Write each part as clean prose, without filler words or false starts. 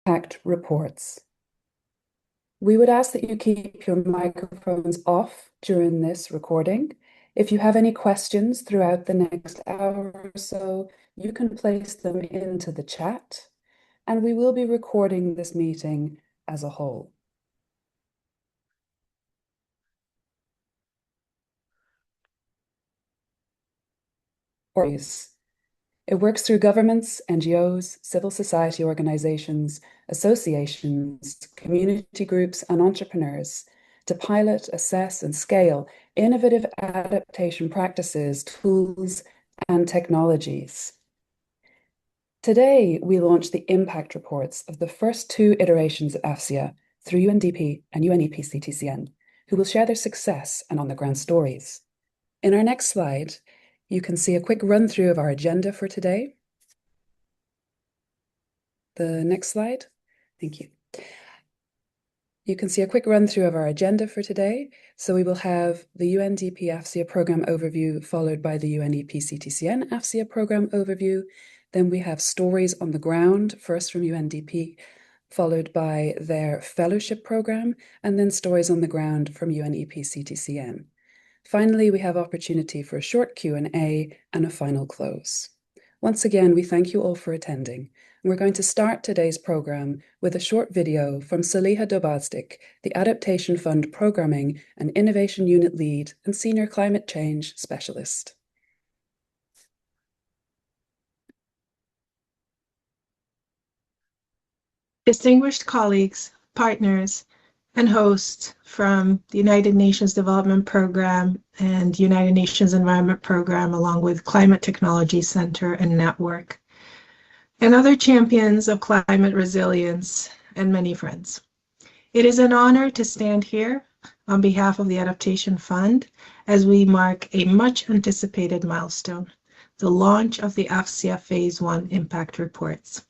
Impact Reports. We would ask that you keep your microphones off during this recording. If you have any questions throughout the next hour or so, you can place them into the chat, and we will be recording this meeting as a whole. It works through governments, NGOs, civil society organizations, associations, community groups, and entrepreneurs to pilot, assess, and scale innovative adaptation practices, tools, and technologies. Today, we launch the impact reports of the first two iterations of AFCIA through UNDP and UNEP-CTCN, who will share their success and on-the-ground stories. In our next slide, you can see a quick run-through of our agenda for today. The next slide. Thank you. You can see a quick run-through of our agenda for today. So we will have the UNDP AFCIA program overview, followed by the UNEP-CTCN AFCIA program overview. Then we have stories on the ground, first from UNDP, followed by their fellowship program, and then stories on the ground from UNEP-CTCN. Finally, we have opportunity for a short Q&A and a final close. Once again, we thank you all for attending. We're going to start today's program with a short video from Saliha Dobazdik, the Adaptation Fund Programming and Innovation Unit Lead and Senior Climate Change Specialist. Distinguished colleagues, partners, and hosts from the United Nations Development Program and United Nations Environment Program, along with Climate Technology Center and Network, and other champions of climate resilience, and many friends. It is an honor to stand here on behalf of the Adaptation Fund as we mark a much anticipated milestone, the launch of the AFCIA Phase 1 Impact Reports.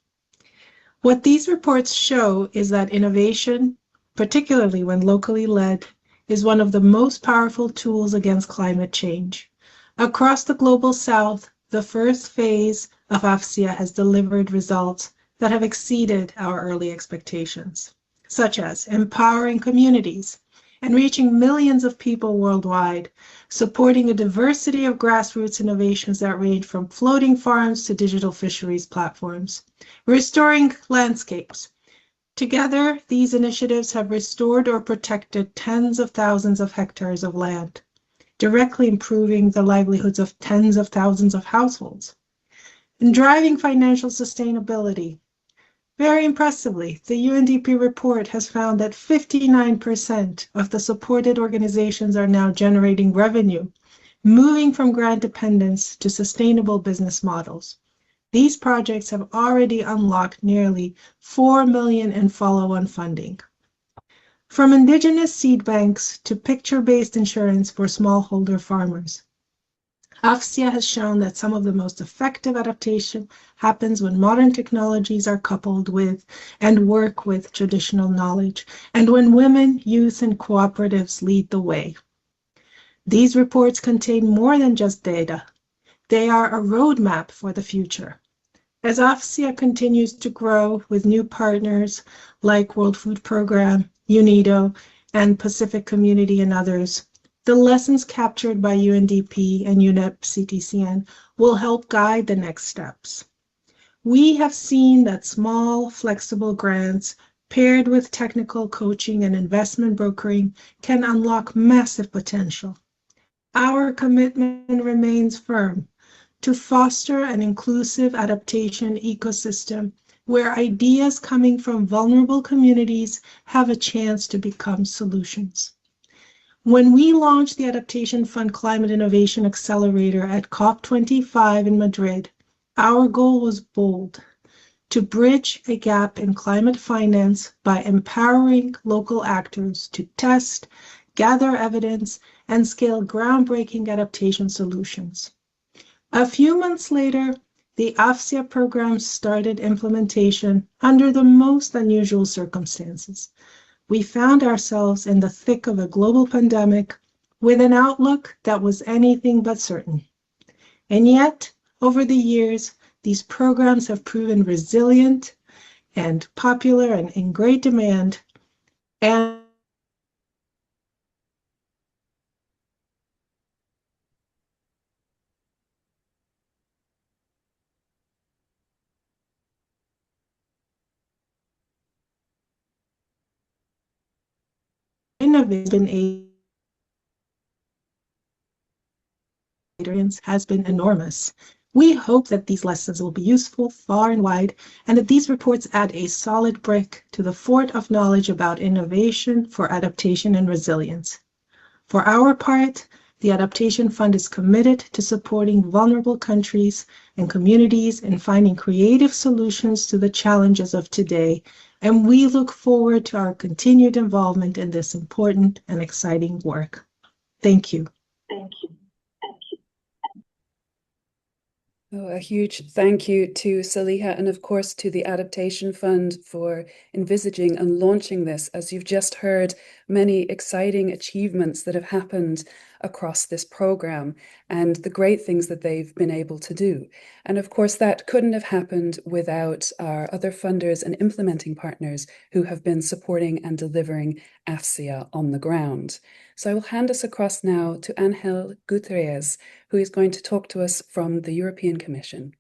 What these reports show is that innovation, particularly when locally led, is one of the most powerful tools against climate change. Across the Global South, the first phase of AFCIA has delivered results that have exceeded our early expectations, such as empowering communities and reaching millions of people worldwide, supporting a diversity of grassroots innovations that range from floating farms to digital fisheries platforms, restoring landscapes. Together, these initiatives have restored or protected tens of thousands of hectares of land, directly improving the livelihoods of tens of thousands of households, and driving financial sustainability. Very impressively, the UNDP report has found that 59% of the supported organizations are now generating revenue, moving from grant dependence to sustainable business models. These projects have already unlocked nearly $4 million in follow-on funding. From indigenous seed banks to picture-based insurance for smallholder farmers, AFCIA has shown that some of the most effective adaptation happens when modern technologies are coupled with and work with traditional knowledge, and when women, youth, and cooperatives lead the way. These reports contain more than just data. They are a roadmap for the future. As AFCIA continues to grow with new partners like World Food Programme, UNIDO, and Pacific Community and others, the lessons captured by UNDP and UNEP-CTCN will help guide the next steps. We have seen that small, flexible grants paired with technical coaching and investment brokering can unlock massive potential. Our commitment remains firm to foster an inclusive adaptation ecosystem where ideas coming from vulnerable communities have a chance to become solutions. When we launched the Adaptation Fund Climate Innovation Accelerator at COP25 in Madrid, our goal was bold: to bridge a gap in climate finance by empowering local actors to test, gather evidence, and scale groundbreaking adaptation solutions. A few months later, the AFCIA program started implementation under the most unusual circumstances. We found ourselves in the thick of a global pandemic with an outlook that was anything but certain. And yet, over the years, these programs have proven resilient, and popular and in great demand. And innovation has been enormous. We hope that these lessons will be useful far and wide, and that these reports add a solid brick to the fort of knowledge about innovation for adaptation and resilience. For our part, the Adaptation Fund is committed to supporting vulnerable countries and communities in finding creative solutions to the challenges of today, and we look forward to our continued involvement in this important and exciting work. Thank you. Oh, a huge thank you to Saliha and, of course, to the Adaptation Fund for envisaging and launching this. As you've just heard, many exciting achievements that have happened across this program and the great things that they've been able to do. And of course, that couldn't have happened without our other funders and implementing partners who have been supporting and delivering AFCIA on the ground. So I will hand us across now to Ángel Gutierrez, who is going to talk to us from the European Commission.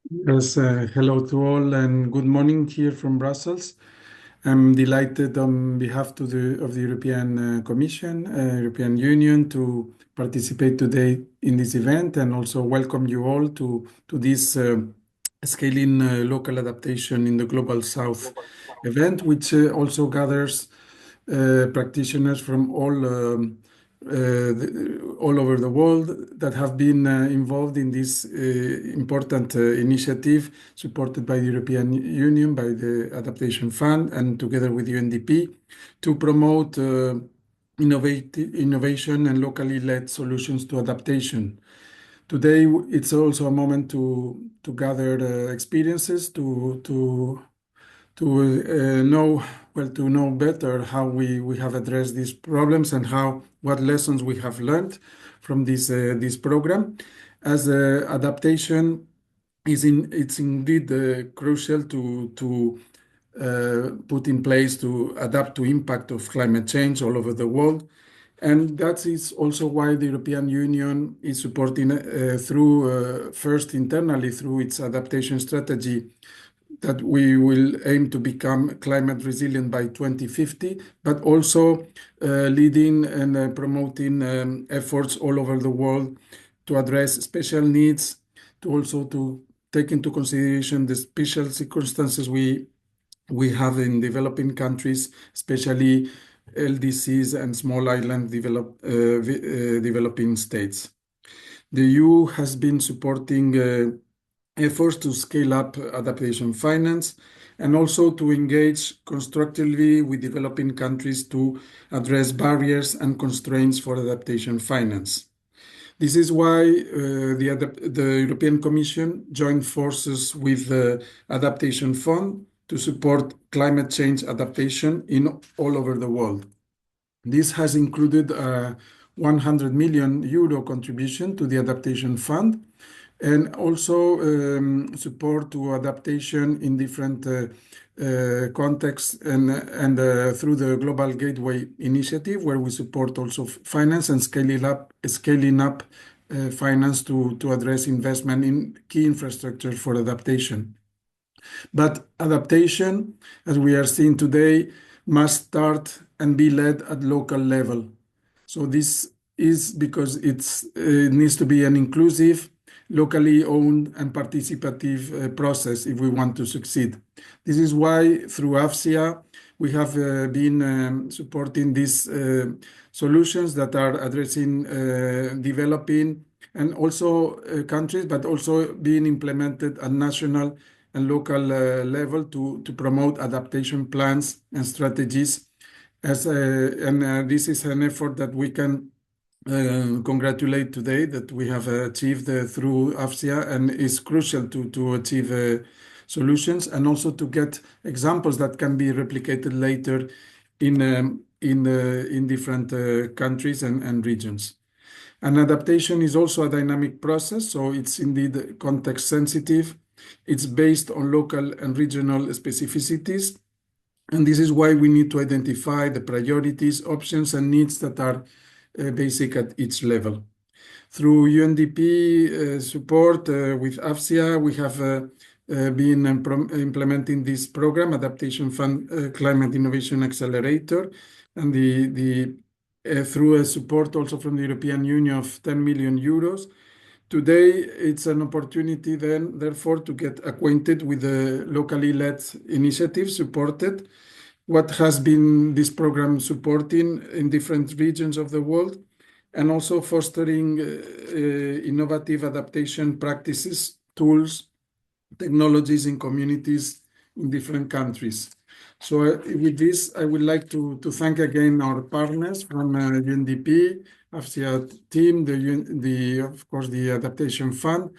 Yes, hello to all and good morning here from Brussels. I'm delighted on behalf of the European Commission, European Union, to participate today in this event and also welcome you all to this Scaling Local Adaptation in the Global South event, which also gathers practitioners from all over the world that have been involved in this important initiative supported by the European Union, by the Adaptation Fund, and together with UNDP to promote innovation and locally led solutions to adaptation. Today, it's also a moment to gather experiences, to know better how we have addressed these problems and what lessons we have learned from this program. As adaptation it's indeed crucial to put in place to adapt to impact of climate change all over the world. And that is also why the European Union is supporting first internally through its adaptation strategy that we will aim to become climate resilient by 2050, but also leading and promoting efforts all over the world to address special needs, to take into consideration the special circumstances we have in developing countries, especially LDCs and small island developing states. The EU has been supporting efforts to scale up adaptation finance and also to engage constructively with developing countries to address barriers and constraints for adaptation finance. This is why the European Commission joined forces with the Adaptation Fund to support climate change adaptation in all over the world. This has included a 100 million euro contribution to the Adaptation Fund and also support to adaptation in different contexts and through the Global Gateway Initiative, where we support also finance and scaling up finance to address investment in key infrastructure for adaptation. But adaptation, as we are seeing today, must start and be led at local level. So this is because it needs to be an inclusive, locally owned and participative process if we want to succeed. This is why through AFCIA we have been supporting these solutions that are addressing developing and also countries, but also being implemented at national and local level to promote adaptation plans and strategies. This is an effort that we can congratulate today that we have achieved through AFCIA and is crucial to achieve solutions and also to get examples that can be replicated later in different countries and regions. And adaptation is also a dynamic process, so it's indeed context sensitive It's based on local and regional specificities. And this is why we need to identify the priorities, options, and needs that are basic at each level. Through UNDP support with AFCIA, we have been implementing this program, Adaptation Fund Climate Innovation Accelerator, and through a support also from the European Union of 10 million euros. Today, it's an opportunity then, therefore, to get acquainted with the locally led initiatives supported, what has been this program supporting in different regions of the world, and also fostering innovative adaptation practices, tools, technologies in communities in different countries. So with this, I would like to thank again our partners from UNDP, AFCIA team, of course, the Adaptation Fund,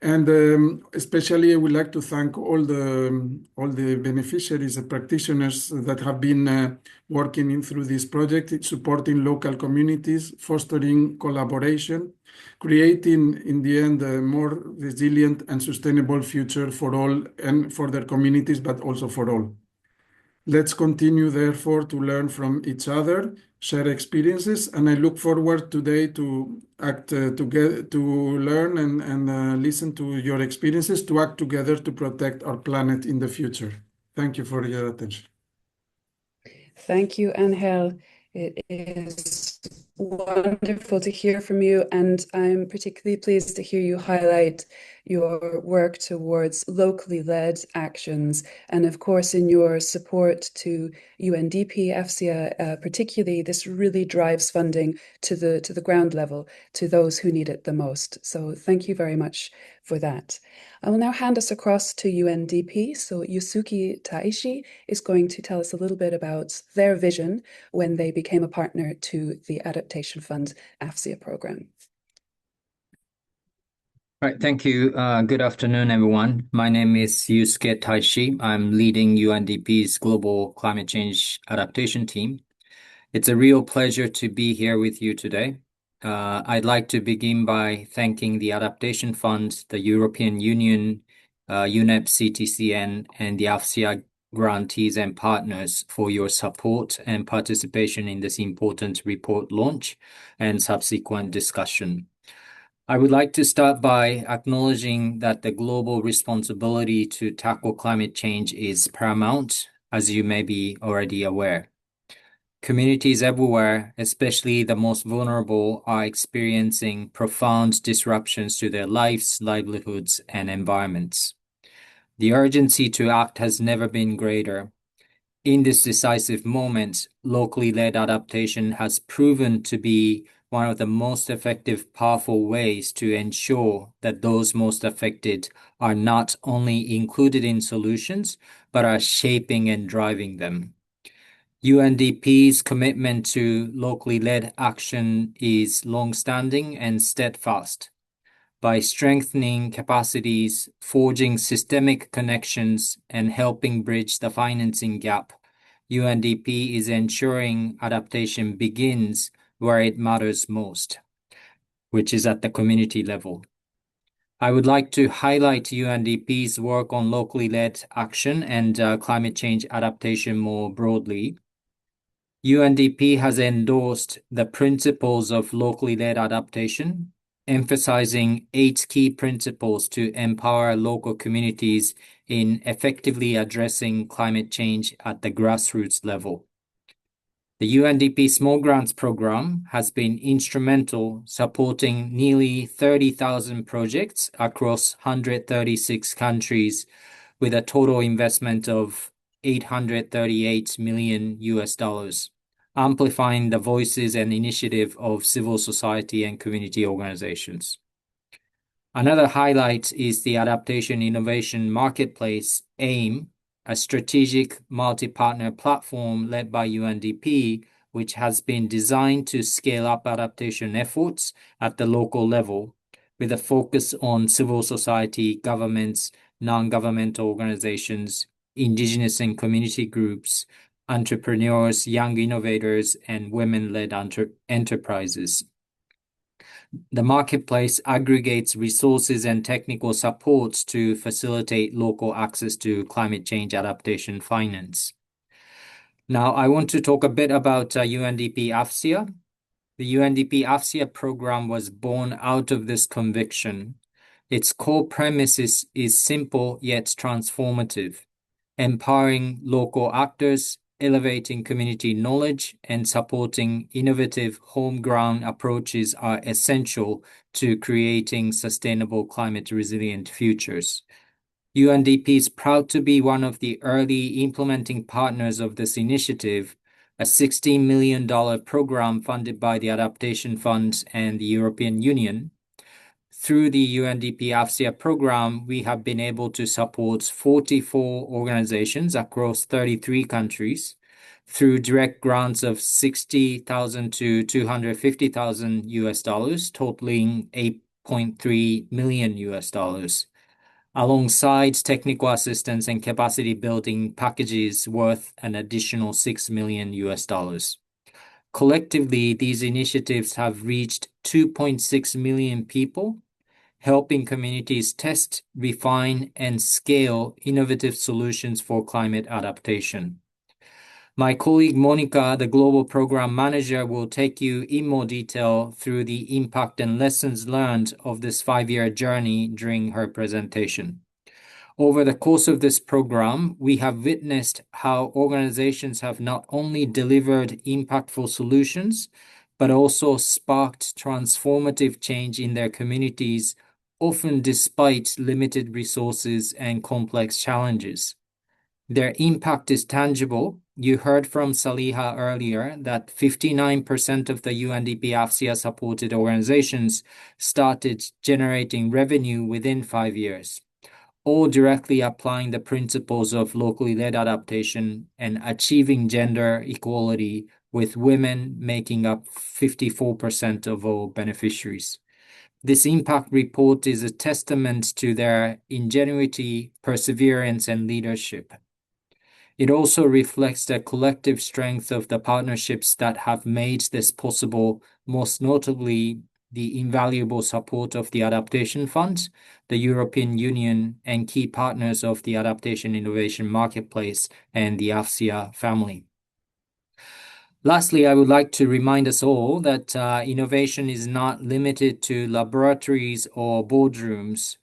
and especially I would like to thank all the beneficiaries and practitioners that have been working through this project, supporting local communities, fostering collaboration, creating in the end a more resilient and sustainable future for all and for their communities, but also for all. Let's continue, therefore, to learn from each other, share experiences, and I look forward today to act together, to learn and listen to your experiences, to act together to protect our planet in the future. Thank you for your attention. Thank you, Angel. It is wonderful to hear from you, and I'm particularly pleased to hear you highlight your work towards locally led actions, and of course in your support to UNDP, AFCIA, particularly this really drives funding to the ground level, to those who need it the most. So thank you very much for that. I will now hand us across to UNDP. So Yusuke Taishi is going to tell us a little bit about their vision when they became a partner to the Adaptation Fund AFCIA program. All right, thank you. Good afternoon, everyone. My name is Yusuke Taishi. I'm leading UNDP's Global Climate Change Adaptation team. It's a real pleasure to be here with you today. I'd like to begin by thanking the Adaptation Fund, the European Union, UNEP-CTCN, and the AFCIA grantees and partners for your support and participation in this important report launch and subsequent discussion. I would like to start by acknowledging that the global responsibility to tackle climate change is paramount, as you may be already aware. Communities everywhere, especially the most vulnerable, are experiencing profound disruptions to their lives, livelihoods, and environments. The urgency to act has never been greater. In this decisive moment, locally led adaptation has proven to be one of the most effective, powerful ways to ensure that those most affected are not only included in solutions, but are shaping and driving them. UNDP's commitment to locally led action is long-standing and steadfast. By strengthening capacities, forging systemic connections, and helping bridge the financing gap, UNDP is ensuring adaptation begins where it matters most, which is at the community level. I would like to highlight UNDP's work on locally led action and climate change adaptation more broadly. UNDP has endorsed the principles of locally led adaptation, emphasizing 8 key principles to empower local communities in effectively addressing climate change at the grassroots level. The UNDP Small Grants Program has been instrumental supporting nearly 30,000 projects across 136 countries with a total investment of $838 million, amplifying the voices and initiative of civil society and community organizations. Another highlight is the Adaptation Innovation Marketplace, AIM, a strategic multi-partner platform led by UNDP, which has been designed to scale up adaptation efforts at the local level, with a focus on civil society, governments, non-governmental organizations, indigenous and community groups, entrepreneurs, young innovators, and women-led enterprises. The marketplace aggregates resources and technical supports to facilitate local access to climate change adaptation finance. Now, I want to talk a bit about UNDP AFCIA. The UNDP AFCIA program was born out of this conviction. Its core premise is simple yet transformative, empowering local actors, elevating community knowledge, and supporting innovative home-ground approaches are essential to creating sustainable climate-resilient futures. UNDP is proud to be one of the early implementing partners of this initiative, a $16 million program funded by the Adaptation Fund and the European Union. Through the UNDP AFCIA program, we have been able to support 44 organizations across 33 countries through direct grants of $60,000 to $250,000, totaling $8.3 million, alongside technical assistance and capacity building packages worth an additional $6 million. Collectively, these initiatives have reached 2.6 million people, helping communities test, refine, and scale innovative solutions for climate adaptation. My colleague Monica, the Global Program Manager, will take you in more detail through the impact and lessons learned of this 5-year journey during her presentation. Over the course of this program, we have witnessed how organizations have not only delivered impactful solutions, but also sparked transformative change in their communities, often despite limited resources and complex challenges. Their impact is tangible. You heard from Saliha earlier that 59% of the UNDP AFCIA supported organizations started generating revenue within 5 years, all directly applying the principles of locally led adaptation and achieving gender equality, with women making up 54% of all beneficiaries. This impact report is a testament to their ingenuity, perseverance, and leadership. It also reflects the collective strength of the partnerships that have made this possible, most notably the invaluable support of the Adaptation Fund, the European Union, and key partners of the Adaptation Innovation Marketplace and the AFCIA family. Lastly, I would like to remind us all that innovation is not limited to laboratories or boardrooms.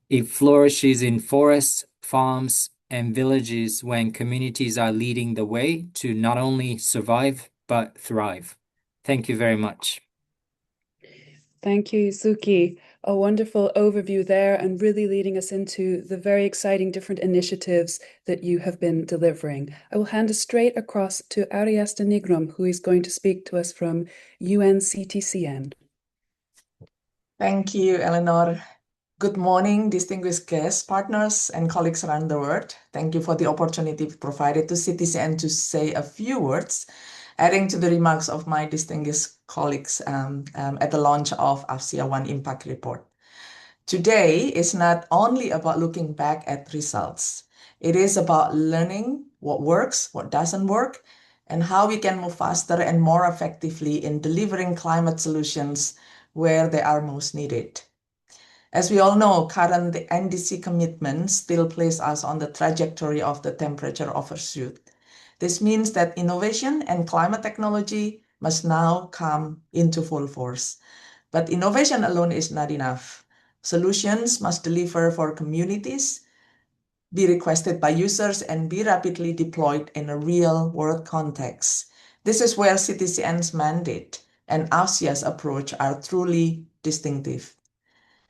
It flourishes in forests, farms, and villages when communities are leading the way to not only survive, but thrive. Thank you very much. Thank you, Yusuke. A wonderful overview there and really leading us into the very exciting different initiatives that you have been delivering. I will hand it straight across to Ariasta Nigrom, who is going to speak to us from UNCTCN. Thank you, Eleanor. Good morning, distinguished guests, partners, and colleagues around the world. Thank you for the opportunity provided to CTCN to say a few words, adding to the remarks of my distinguished colleagues at the launch of AFCIA One Impact Report. Today is not only about looking back at results. It is about learning what works, what doesn't work, and how we can move faster and more effectively in delivering climate solutions where they are most needed. As we all know, current NDC commitments still place us on the trajectory of the temperature overshoot. This means that innovation and climate technology must now come into full force. But innovation alone is not enough. Solutions must deliver for communities, be requested by users, and be rapidly deployed in a real-world context. This is where CTCN's mandate and AFCIA's approach are truly distinctive.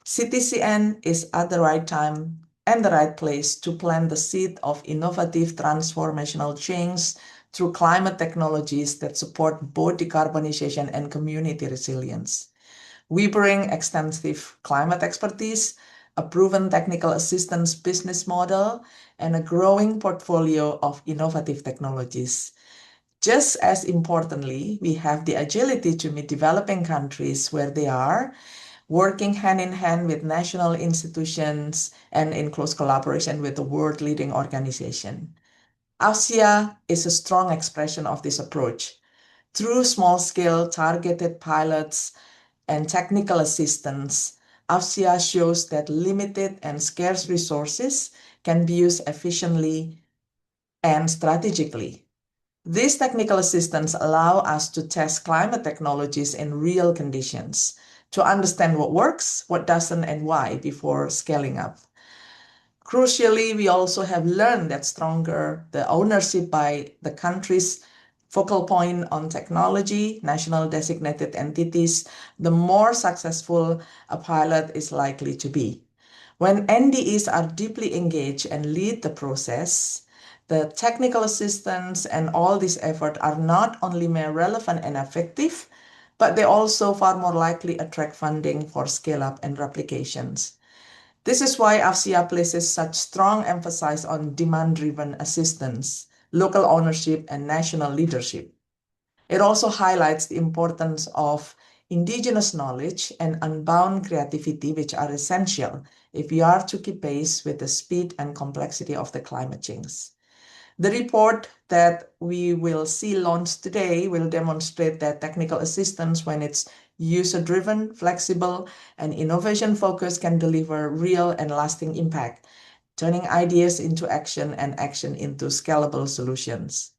CTCN is at the right time and the right place to plant the seed of innovative transformational change through climate technologies that support both decarbonization and community resilience. We bring extensive climate expertise, a proven technical assistance business model, and a growing portfolio of innovative technologies. Just as importantly, we have the agility to meet developing countries where they are, working hand in hand with national institutions and in close collaboration with the world-leading organization. AFCIA is a strong expression of this approach. Through small-scale targeted pilots and technical assistance, AFCIA shows that limited and scarce resources can be used efficiently and strategically. These technical assistance allow us to test climate technologies in real conditions, to understand what works, what doesn't, and why before scaling up. Crucially, we also have learned that stronger the ownership by the country's focal point on technology, national designated entities, the more successful a pilot is likely to be. When NDEs are deeply engaged and lead the process, the technical assistance and all this effort are not only more relevant and effective, but they also far more likely attract funding for scale-up and replications. This is why AFCIA places such strong emphasis on demand-driven assistance, local ownership, and national leadership. It also highlights the importance of indigenous knowledge and unbound creativity, which are essential if we are to keep pace with the speed and complexity of the climate change. The report that we will see launched today will demonstrate that technical assistance, when it's user-driven, flexible, and innovation-focused, can deliver real and lasting impact, turning ideas into action and action into scalable solutions.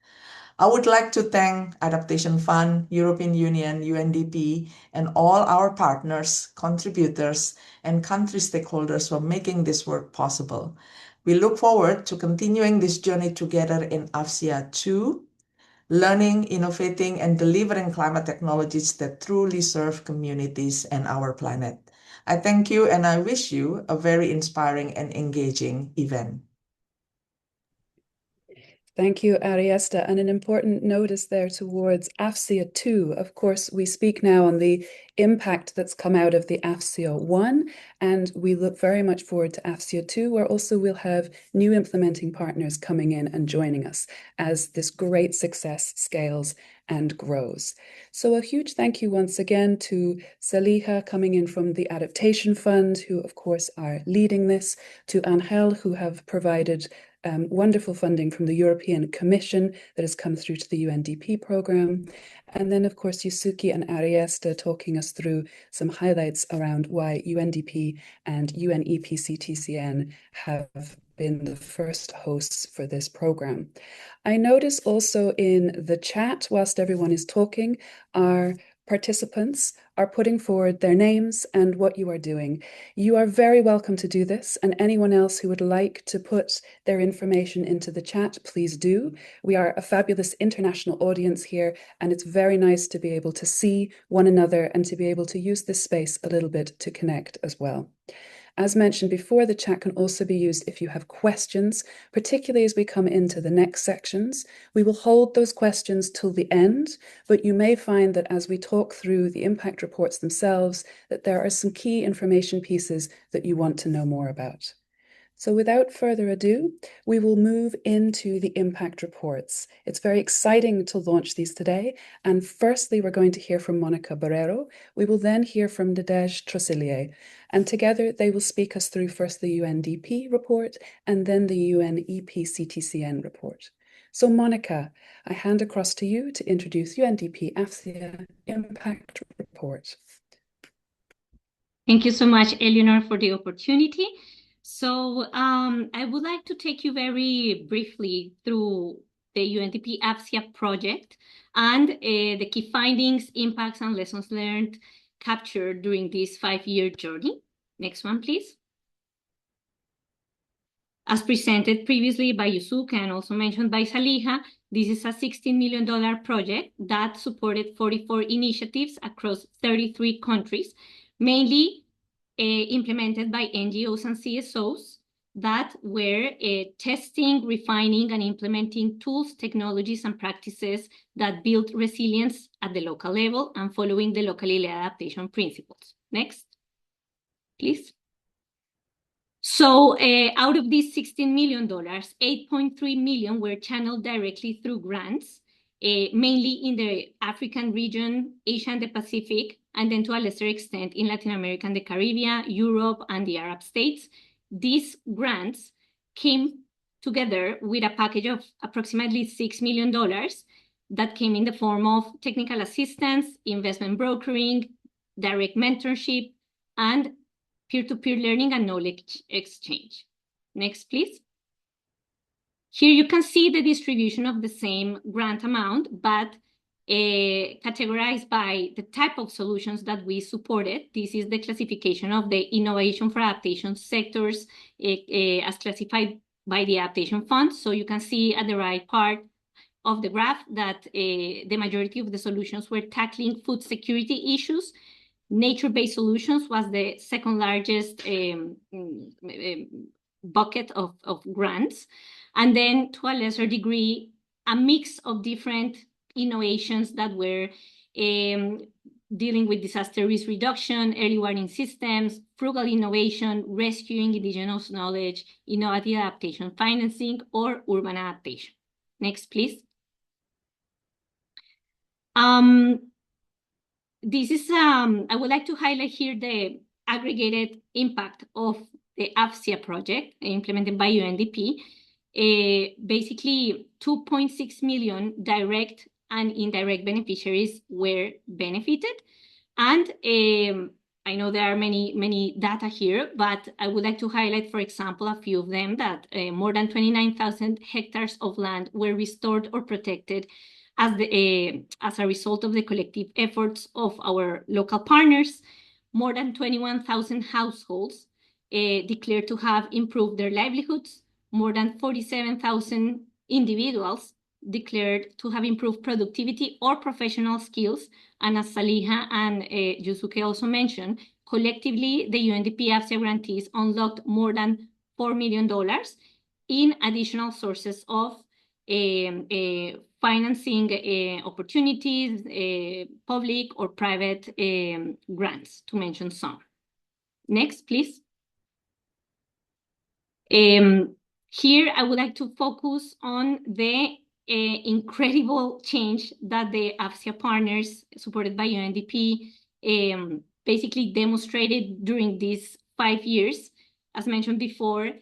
I would like to thank Adaptation Fund, European Union, UNDP, and all our partners, contributors, and country stakeholders for making this work possible. We look forward to continuing this journey together in AFCIA 2, learning, innovating, and delivering climate technologies that truly serve communities and our planet. I thank you, and I wish you a very inspiring and engaging event. Thank you, Ariesta. And an important notice there towards AFCIA 2. Of course, we speak now on the impact that's come out of the AFCIA 1, and we look very much forward to AFCIA 2, where also we'll have new implementing partners coming in and joining us as this great success scales and grows. So a huge thank you once again to Saliha coming in from the Adaptation Fund, who of course are leading this, to Angel, who have provided wonderful funding from the European Commission that has come through to the UNDP program. And then, of course, Yusuke and Ariesta talking us through some highlights around why UNDP and UNEP-CTCN have been the first hosts for this program. I notice also in the chat, whilst everyone is talking, our participants are putting forward their names and what you are doing. You are very welcome to do this, and anyone else who would like to put their information into the chat, please do. We are a fabulous international audience here, and it's very nice to be able to see one another and to be able to use this space a little bit to connect as well. As mentioned before, the chat can also be used if you have questions, particularly as we come into the next sections. We will hold those questions till the end, but you may find that as we talk through the impact reports themselves, that there are some key information pieces that you want to know more about. So without further ado, we will move into the impact reports. It's very exciting to launch these today. And firstly, we're going to hear from Monica Barrero. We will then hear from Nadège Trosilier. And together they will speak us through first the UNDP report and then the UNEP-CTCN report. So Monica, I hand across to you to introduce UNDP AFCIA Impact Report. Thank you so much, Eleanor, for the opportunity. So I would like to take you very briefly through the UNDP AFCIA project and the key findings, impacts, and lessons learned captured during this 5-year journey. Next one, please. As presented previously by Yusuke and also mentioned by Saliha, this is a $16 million project that supported 44 initiatives across 33 countries, mainly implemented by NGOs and CSOs that were testing, refining, and implementing tools, technologies, and practices that build resilience at the local level and following the locally led adaptation principles. Next, please. So out of these $16 million, $8.3 million were channeled directly through grants, mainly in the African region, Asia and the Pacific, and then to a lesser extent in Latin America and the Caribbean, Europe, and the Arab states. These grants came together with a package of approximately $6 million that came in the form of technical assistance, investment brokering, direct mentorship, and peer-to-peer learning and knowledge exchange. Next, please. Here you can see the distribution of the same grant amount, but categorized by the type of solutions that we supported. This is the classification of the innovation for adaptation sectors as classified by the Adaptation Fund. So you can see at the right part of the graph that the majority of the solutions were tackling food security issues. Nature-based solutions was the second largest bucket of grants. And then to a lesser degree, a mix of different innovations that were dealing with disaster risk reduction, early warning systems, frugal innovation, rescuing indigenous knowledge, innovative adaptation financing, or urban adaptation. Next, please. This is, I would like to highlight here the aggregated impact of the AFCIA project implemented by UNDP. Basically, 2.6 million direct and indirect beneficiaries were benefited. And I know there are many data here, but I would like to highlight, for example, a few of them, that more than 29,000 hectares of land were restored or protected as a result of the collective efforts of our local partners. More than 21,000 households declared to have improved their livelihoods. More than 47,000 individuals declared to have improved productivity or professional skills. And as Saliha and Yusuke also mentioned, collectively, the UNDP AFCIA grantees unlocked more than $4 million in additional sources of financing opportunities, public or private grants, to mention some. Next, please. Here, I would like to focus on the incredible change that the AFCIA partners, supported by UNDP, basically demonstrated during these 5 years. As mentioned before,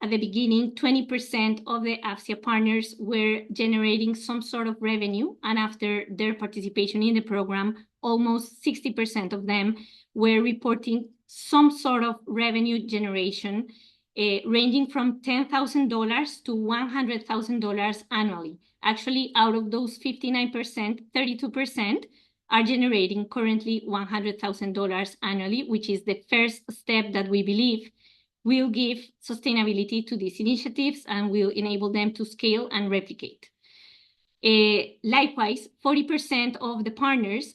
at the beginning, 20% of the AFCIA partners were generating some sort of revenue, and after their participation in the program, almost 60% of them were reporting some sort of revenue generation, ranging from $10,000 to $100,000 annually. Actually, out of those 59%, 32% are generating currently $100,000 annually, which is the first step that we believe will give sustainability to these initiatives and will enable them to scale and replicate. Likewise, 40% of the partners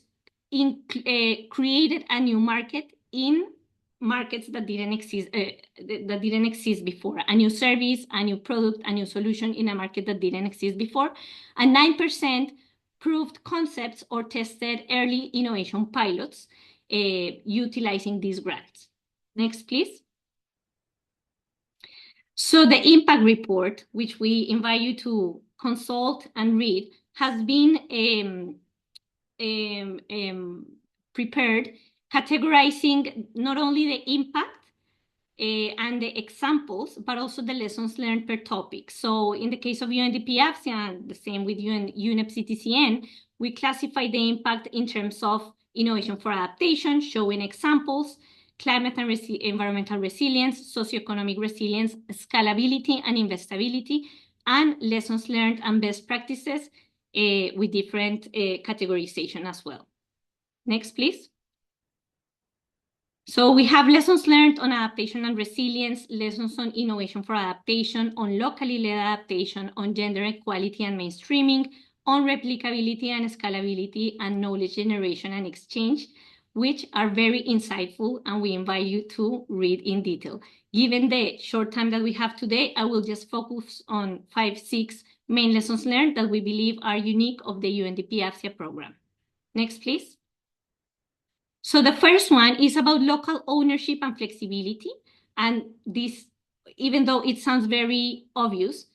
created a new market in markets that didn't exist before, a new service, a new product, a new solution in a market that didn't exist before, and 9% proved concepts or tested early innovation pilots utilizing these grants. Next, please. So the impact report, which we invite you to consult and read, has been prepared, categorizing not only the impact and the examples, but also the lessons learned per topic. So in the case of UNDP AFCIA, and the same with UNEP-CTCN, we classify the impact in terms of innovation for adaptation, showing examples, climate and environmental resilience, socioeconomic resilience, scalability and investability, and lessons learned and best practices with different categorization as well. Next, please. So we have lessons learned on adaptation and resilience, lessons on innovation for adaptation, on locally led adaptation, on gender equality and mainstreaming, on replicability and scalability, and knowledge generation and exchange, which are very insightful, and we invite you to read in detail. Given the short time that we have today, I will just focus on 5-6 main lessons learned that we believe are unique of the UNDP AFCIA program. Next, please. So the first one is about local ownership and flexibility. And this, even though it sounds very obvious,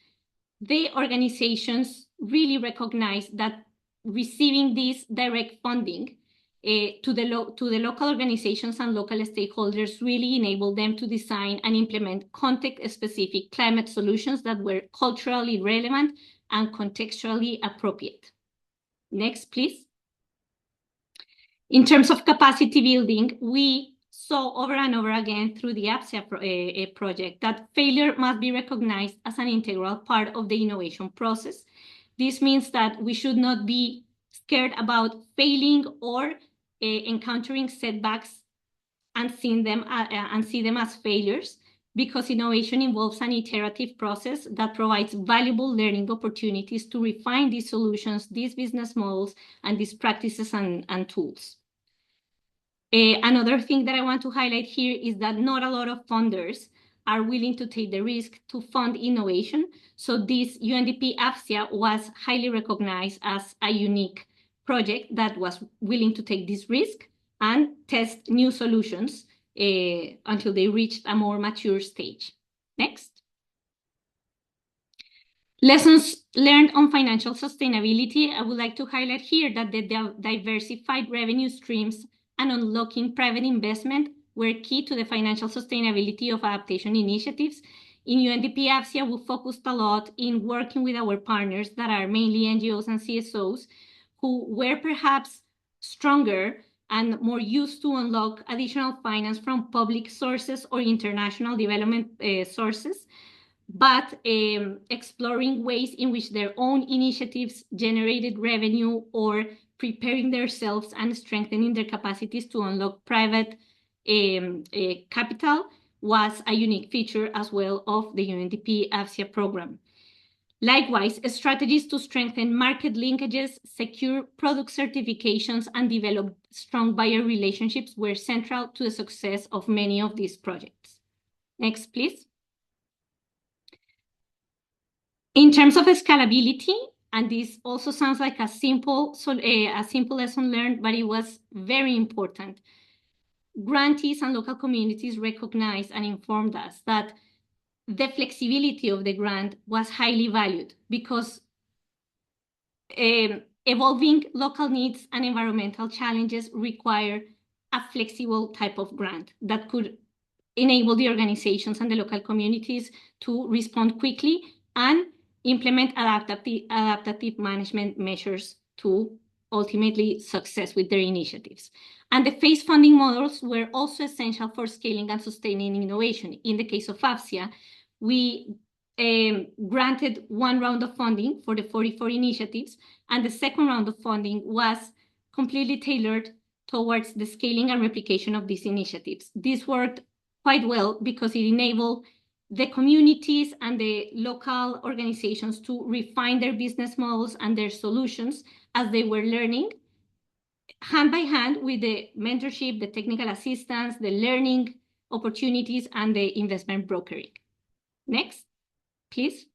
the organizations really recognize that receiving this direct funding to the local organizations and local stakeholders really enable them to design and implement context-specific climate solutions that were culturally relevant and contextually appropriate. Next, please. In terms of capacity building, we saw over and over again through the AFCIA project that failure must be recognized as an integral part of the innovation process. This means that we should not be scared about failing or encountering setbacks and see them as failures, because innovation involves an iterative process that provides valuable learning opportunities to refine these solutions, these business models, and these practices and tools. Another thing that I want to highlight here is that not a lot of funders are willing to take the risk to fund innovation. So this UNDP AFCIA was highly recognized as a unique project that was willing to take this risk and test new solutions until they reached a more mature stage. Next. Lessons learned on financial sustainability. I would like to highlight here that the diversified revenue streams and unlocking private investment were key to the financial sustainability of adaptation initiatives. In UNDP AFCIA, we focused a lot in working with our partners that are mainly NGOs and CSOs, who were perhaps stronger and more used to unlock additional finance from public sources or international development sources, but exploring ways in which their own initiatives generated revenue or preparing themselves and strengthening their capacities to unlock private capital was a unique feature as well of the UNDP AFCIA program. Likewise, strategies to strengthen market linkages, secure product certifications, and develop strong buyer relationships were central to the success of many of these projects. Next, please. In terms of scalability, and this also sounds like a simple lesson learned, but it was very important. Grantees and local communities recognized and informed us that the flexibility of the grant was highly valued, because evolving local needs and environmental challenges require a flexible type of grant that could enable the organizations and the local communities to respond quickly and implement adaptive management measures to ultimately success with their initiatives. And the phase funding models were also essential for scaling and sustaining innovation. In the case of AFCIA, we granted one round of funding for the 44 initiatives, and the second round of funding was completely tailored towards the scaling and replication of these initiatives. This worked quite well because it enabled the communities and the local organizations to refine their business models and their solutions as they were learning, hand by hand with the mentorship, the technical assistance, the learning opportunities, and the investment brokering. Next, please.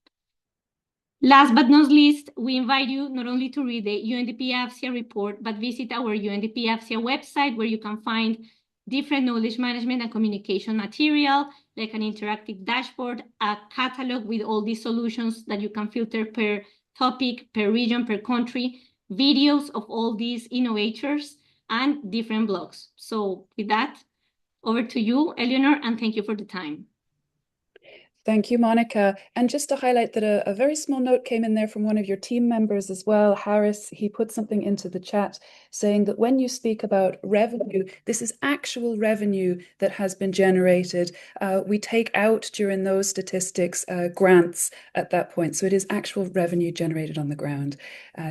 Last but not least, we invite you not only to read the UNDP AFCIA report, but visit our UNDP AFCIA website, where you can find different knowledge management and communication material, like an interactive dashboard, a catalog with all these solutions that you can filter per topic, per region, per country, videos of all these innovators, and different blogs. So with that, over to you, Eleanor, and thank you for the time. Thank you, Monica. And just to highlight that a very small note came in there from one of your team members as well, Harris. He put something into the chat saying that when you speak about revenue, this is actual revenue that has been generated. We take out during those statistics grants at that point. So it is actual revenue generated on the ground.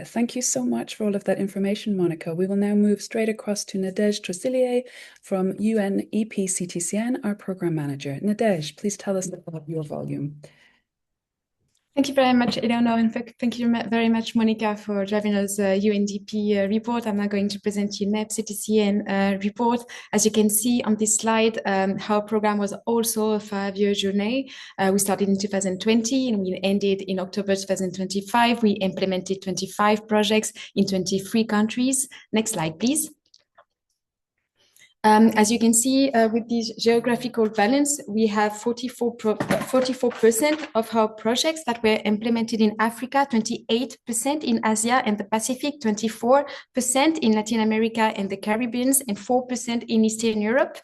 Thank you so much for all of that information, Monica. We will now move straight across to Nadège Trosilier from UNEP-CTCN, our program manager. Nadège, please tell us about your volume. Thank you very much, Eleanor, and thank you very much, Monica, for driving us UNDP report. I'm now going to present UNEP-CTCN report. As you can see on this slide, our program was also a 5-year journey. We started in 2020 and we ended in October 2025. We implemented 25 projects in 23 countries. Next slide, please. As you can see, with this geographical balance, we have 44% of our projects that were implemented in Africa, 28% in Asia and the Pacific, 24% in Latin America and the Caribbean, and 4% in Eastern Europe.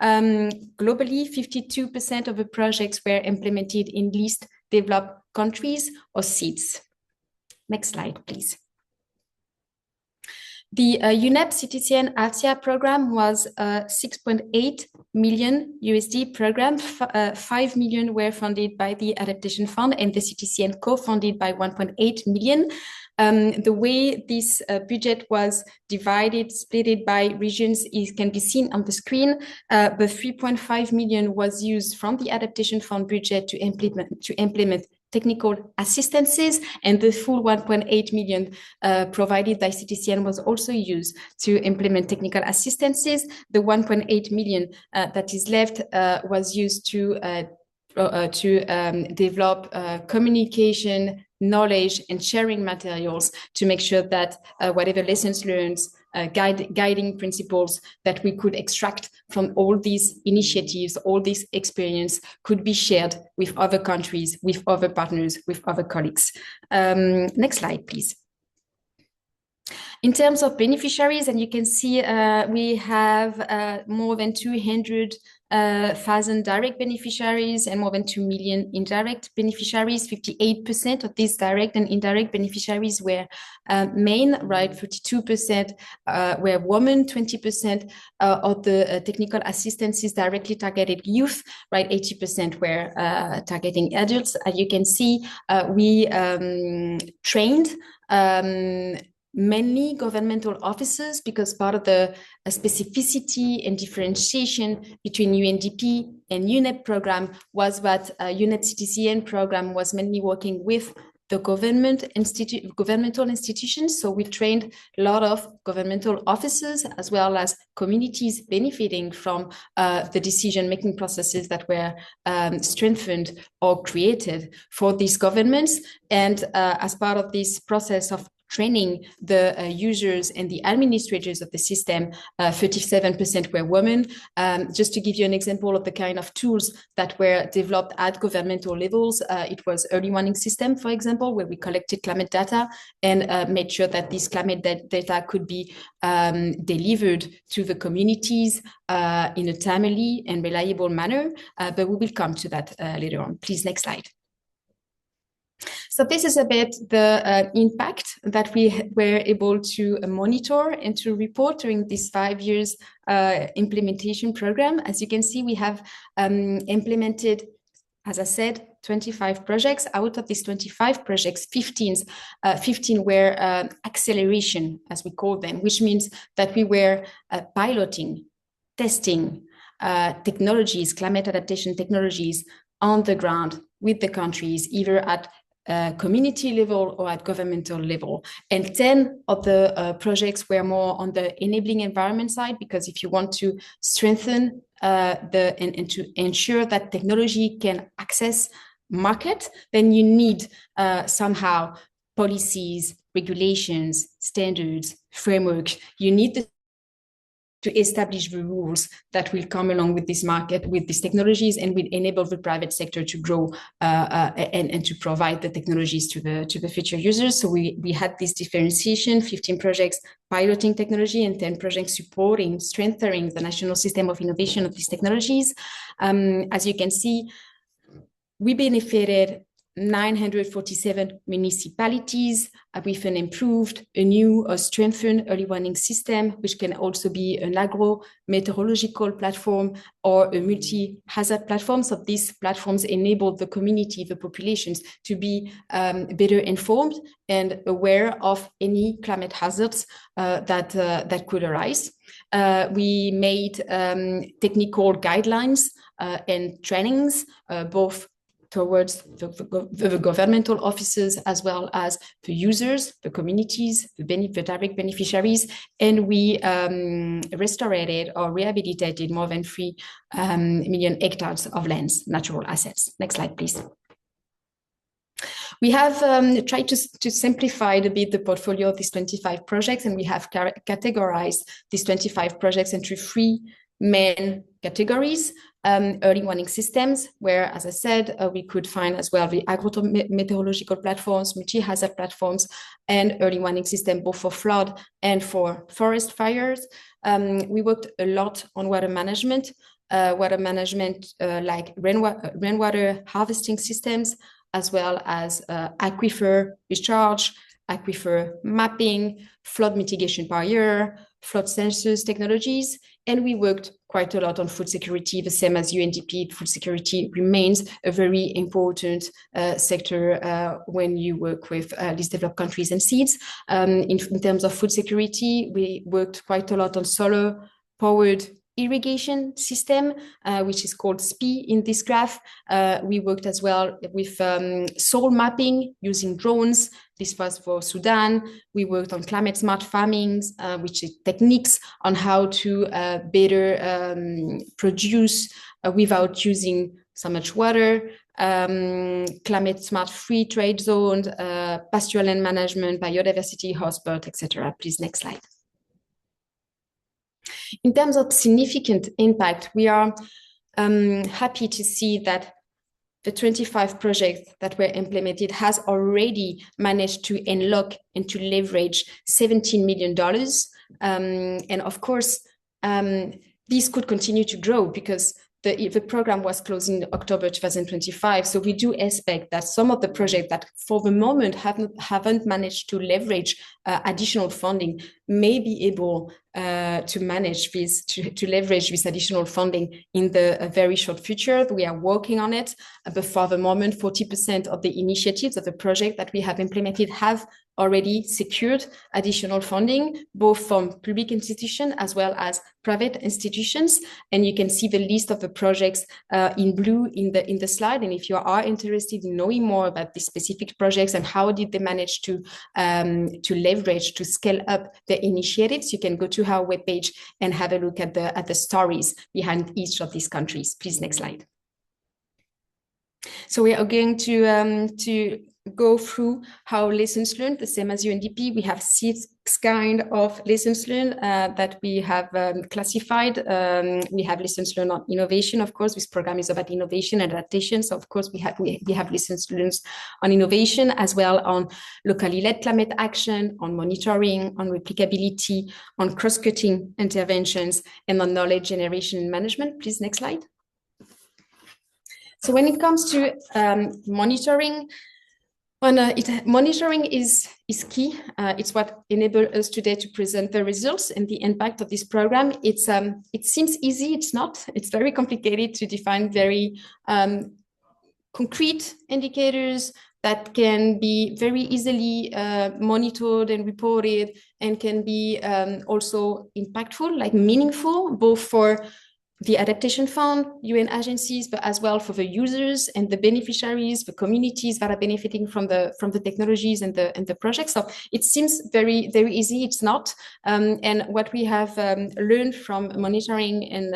Globally, 52% of the projects were implemented in least developed countries or seeds. Next slide, please. The UNEP-CTCN AFCIA program was a 6.8 million USD program. 5 million were funded by the Adaptation Fund and the CTCN co-funded by 1.8 million. The way this budget was divided, splitted by regions can be seen on the screen. The 3.5 million was used from the Adaptation Fund budget to implement technical assistances, and the full 1.8 million provided by CTCN was also used to implement technical assistances. The 1.8 million that is left was used to develop communication, knowledge, and sharing materials to make sure that whatever lessons learned, guiding principles that we could extract from all these initiatives, all this experience could be shared with other countries, with other partners, with other colleagues. Next slide, please. In terms of beneficiaries, and you can see we have more than 200,000 direct beneficiaries and more than 2 million indirect beneficiaries. 58% of these direct and indirect beneficiaries were men, right? 32% were women, 20% of the technical assistances directly targeted youth, right? 80% were targeting adults. As you can see, we trained mainly governmental officers, because part of the specificity and differentiation between UNDP and UNEP program was that UNEP-CTCN program was mainly working with the governmental institutions. So we trained a lot of governmental officers as well as communities benefiting from the decision-making processes that were strengthened or created for these governments. And as part of this process of training the users and the administrators of the system, 37% were women. Just to give you an example of the kind of tools that were developed at governmental levels, it was early warning system, for example, where we collected climate data and made sure that this climate data could be delivered to the communities in a timely and reliable manner. But we will come to that later on. Please, next slide. So this is a bit the impact that we were able to monitor and to report during this 5 years implementation program. As you can see, we have implemented, as I said, 25 projects. Out of these 25 projects, 15 were acceleration, as we call them, which means that we were piloting, testing technologies, climate adaptation technologies on the ground with the countries, either at community level or at governmental level. And 10 of the projects were more on the enabling environment side, because if you want to strengthen and to ensure that technology can access market, then you need somehow policies, regulations, standards, framework. You need to establish the rules that will come along with this market, with these technologies, and will enable the private sector to grow and to provide the technologies to the future users. So we had this differentiation, 15 projects piloting technology and 10 projects supporting, strengthening the national system of innovation of these technologies. As you can see, we benefited 947 municipalities with an improved, a new or strengthened early warning system, which can also be an agro-meteorological platform or a multi-hazard platform. So these platforms enable the community, the populations, to be better informed and aware of any climate hazards that could arise. We made technical guidelines and trainings, both towards the governmental officers as well as the users, the communities, the direct beneficiaries, and we restored or rehabilitated more than 3 million hectares of lands, natural assets. Next slide, please. We have tried to simplify a bit the portfolio of these 25 projects, and we have categorized these 25 projects into 3 main categories. Early warning systems, where, as I said, we could find as well the agro-meteorological platforms, multi-hazard platforms, and early warning system both for flood and for forest fires. We worked a lot on water management like rainwater harvesting systems, as well as aquifer recharge, aquifer mapping, flood mitigation barrier, flood sensors technologies, and we worked quite a lot on food security, the same as UNDP. Food security remains a very important sector when you work with least developed countries and seeds. In terms of food security, we worked quite a lot on solar-powered irrigation system, which is called SPI in this graph. We worked as well with soil mapping using drones. This was for Sudan. We worked on climate smart farming, which is techniques on how to better produce without using so much water. Climate smart free trade zones, pastoral land management, biodiversity hotspot, etc. Please, next slide. In terms of significant impact, we are happy to see that the 25 projects that were implemented has already managed to unlock and to leverage $17 million. And of course, this could continue to grow because the program was closed in October 2025. So we do expect that some of the projects that for the moment haven't managed to leverage additional funding may be able to manage this, to leverage this additional funding in the very short future. We are working on it, but for the moment, 40% of the initiatives of the project that we have implemented have already secured additional funding, both from public institutions as well as private institutions. And you can see the list of the projects in blue in the slide. And if you are interested in knowing more about the specific projects and how did they manage to leverage, to scale up the initiatives, you can go to our webpage and have a look at the stories behind each of these countries. Please, next slide. So we are going to go through how lessons learned, the same as UNDP. We have 6 kind of lessons learned that we have classified. We have lessons learned on innovation. Of course, this program is about innovation and adaptation. So of course, we have lessons learned on innovation, as well on locally led climate action, on monitoring, on replicability, on cross-cutting interventions, and on knowledge generation and management. Please, next slide. So when it comes to monitoring, monitoring is key. It's what enables us today to present the results and the impact of this program. It seems easy. It's not. It's very complicated to define very concrete indicators that can be very easily monitored and reported, and can be also impactful, like meaningful, both for the Adaptation Fund, UN agencies, but as well for the users and the beneficiaries, the communities that are benefiting from the technologies and the projects. So it seems very, very easy. It's not. And what we have learned from monitoring and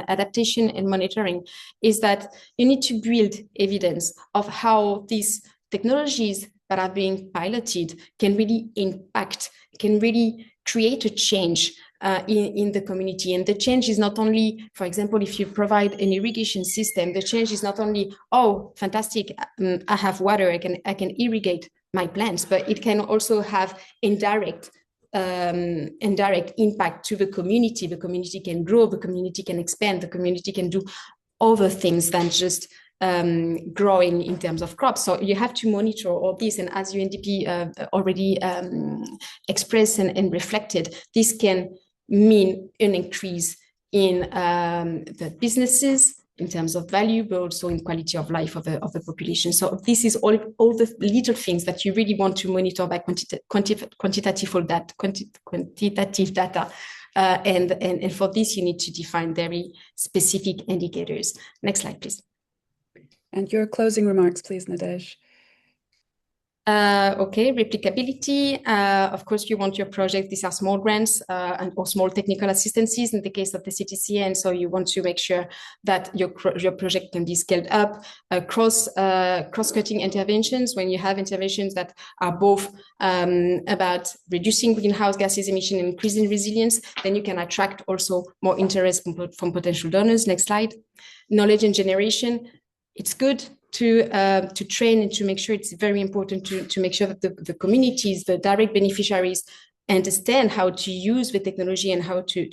adaptation and monitoring is that you need to build evidence of how these technologies that are being piloted can really impact, can really create a change in the community. And the change is not only, for example, if you provide an irrigation system, the change is not only, oh, fantastic, I have water, I can irrigate my plants, but it can also have indirect impact to the community. The community can grow, the community can expand, the community can do other things than just growing in terms of crops. So you have to monitor all this. And as UNDP already expressed and reflected, this can mean an increase in the businesses in terms of value, but also in quality of life of the population. So this is all the little things that you really want to monitor by quantitative data. And for this, you need to define very specific indicators. Next slide, please. And your closing remarks, please, Nadège. Okay, replicability. Of course, you want your project. These are small grants or small technical assistances in the case of the CTCN. So you want to make sure that your project can be scaled up. Cross-cutting interventions. When you have interventions that are both about reducing greenhouse gases emission and increasing resilience, then you can attract also more interest from potential donors. Next slide. Knowledge and generation. It's good to train and to make sure, it's very important to make sure that the communities, the direct beneficiaries, understand how to use the technology and how to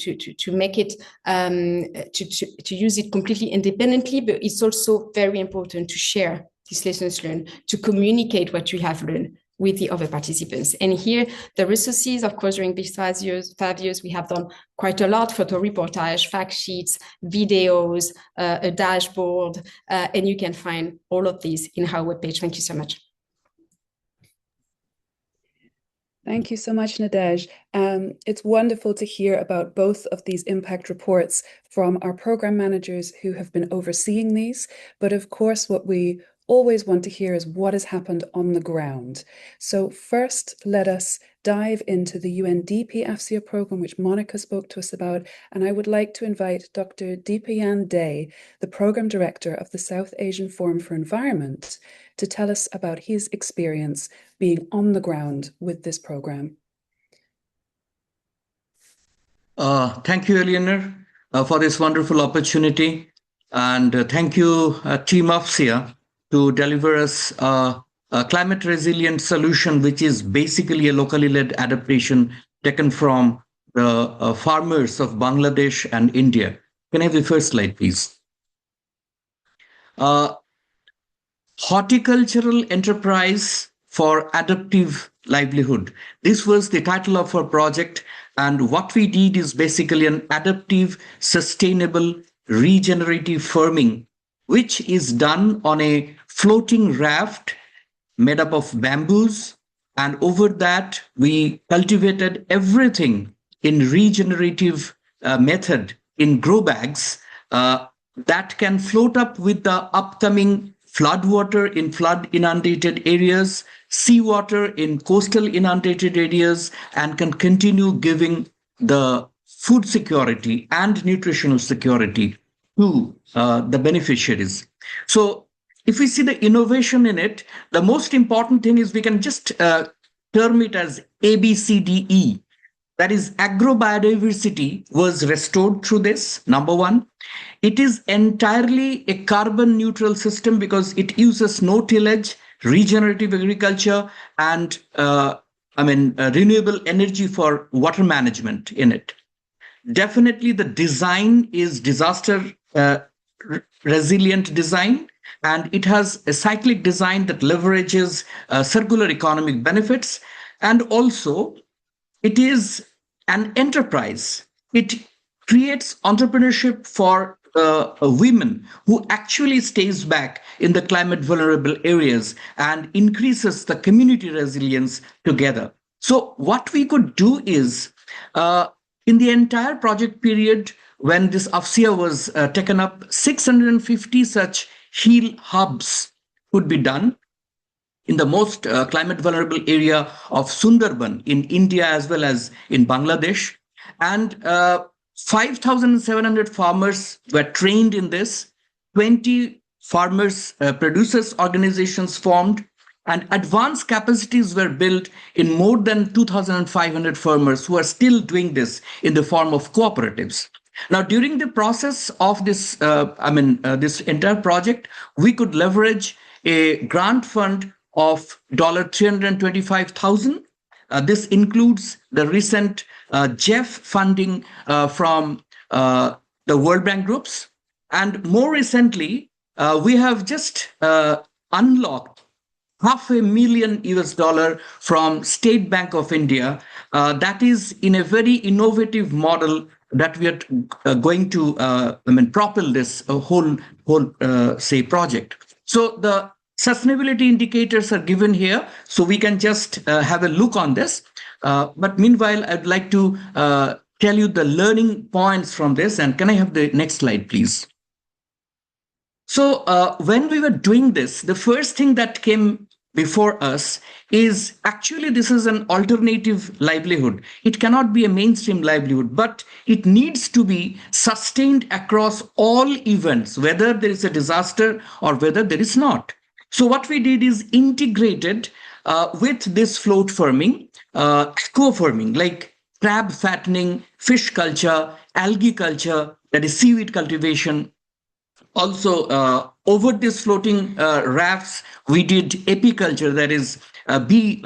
make it to use it completely independently. But it's also very important to share these lessons learned, to communicate what you have learned with the other participants. And here, the resources, of course, during these 5 years, we have done quite a lot: photo reportage, fact sheets, videos, a dashboard, and you can find all of these in our webpage. Thank you so much. Thank you so much, Nadège. It's wonderful to hear about both of these impact reports from our program managers who have been overseeing these. But of course, what we always want to hear is what has happened on the ground. So first, let us dive into the UNDP AFCIA program, which Monica spoke to us about. And I would like to invite Dr. Deepayan Day, the program director of the South Asian Forum for Environment, to tell us about his experience being on the ground with this program. Thank you, Eleanor, for this wonderful opportunity. And thank you, Team AFCIA, to deliver us a climate resilient solution, which is basically a locally led adaptation taken from the farmers of Bangladesh and India. Can I have the first slide, please? Horticultural Enterprise for Adaptive Livelihood. This was the title of our project. And what we did is basically an adaptive, sustainable, regenerative farming, which is done on a floating raft made up of bamboos. And over that, we cultivated everything in regenerative method in grow bags that can float up with the upcoming floodwater in flood inundated areas, seawater in coastal inundated areas, and can continue giving the food security and nutritional security to the beneficiaries. So if we see the innovation in it, the most important thing is we can just term it as ABCDE. That is, agrobiodiversity was restored through this, number one. It is entirely a carbon neutral system because it uses no tillage, regenerative agriculture, and renewable energy for water management in it. Definitely the design is disaster resilient design, and it has a cyclic design that leverages circular economic benefits. And also, it is an enterprise. It creates entrepreneurship for women who actually stays back in the climate vulnerable areas and increases the community resilience together. So what we could do is, in the entire project period, when this AFCIA was taken up, 650 such heal hubs could be done in the most climate vulnerable area of Sundarban in India as well as in Bangladesh. And 5,700 farmers were trained in this, 20 farmers producers organizations formed, and advanced capacities were built in more than 2,500 farmers who are still doing this in the form of cooperatives. Now, during the process of this, this entire project, we could leverage a grant fund of $325,000. This includes the recent JEF funding from the World Bank groups. And more recently, we have just unlocked $500,000 from State Bank of India. That is in a very innovative model that we are going to propel this whole project. So the sustainability indicators are given here, so we can just have a look on this. But meanwhile, I'd like to tell you the learning points from this. And can I have the next slide, please? So when we were doing this, the first thing that came before us is actually this is an alternative livelihood. It cannot be a mainstream livelihood, but it needs to be sustained across all events, whether there is a disaster or whether there is not. So what we did is integrated with this float farming, co-farming, like crab fattening, fish culture, algae culture, that is seaweed cultivation. Also, over these floating rafts, we did apiculture, that is bee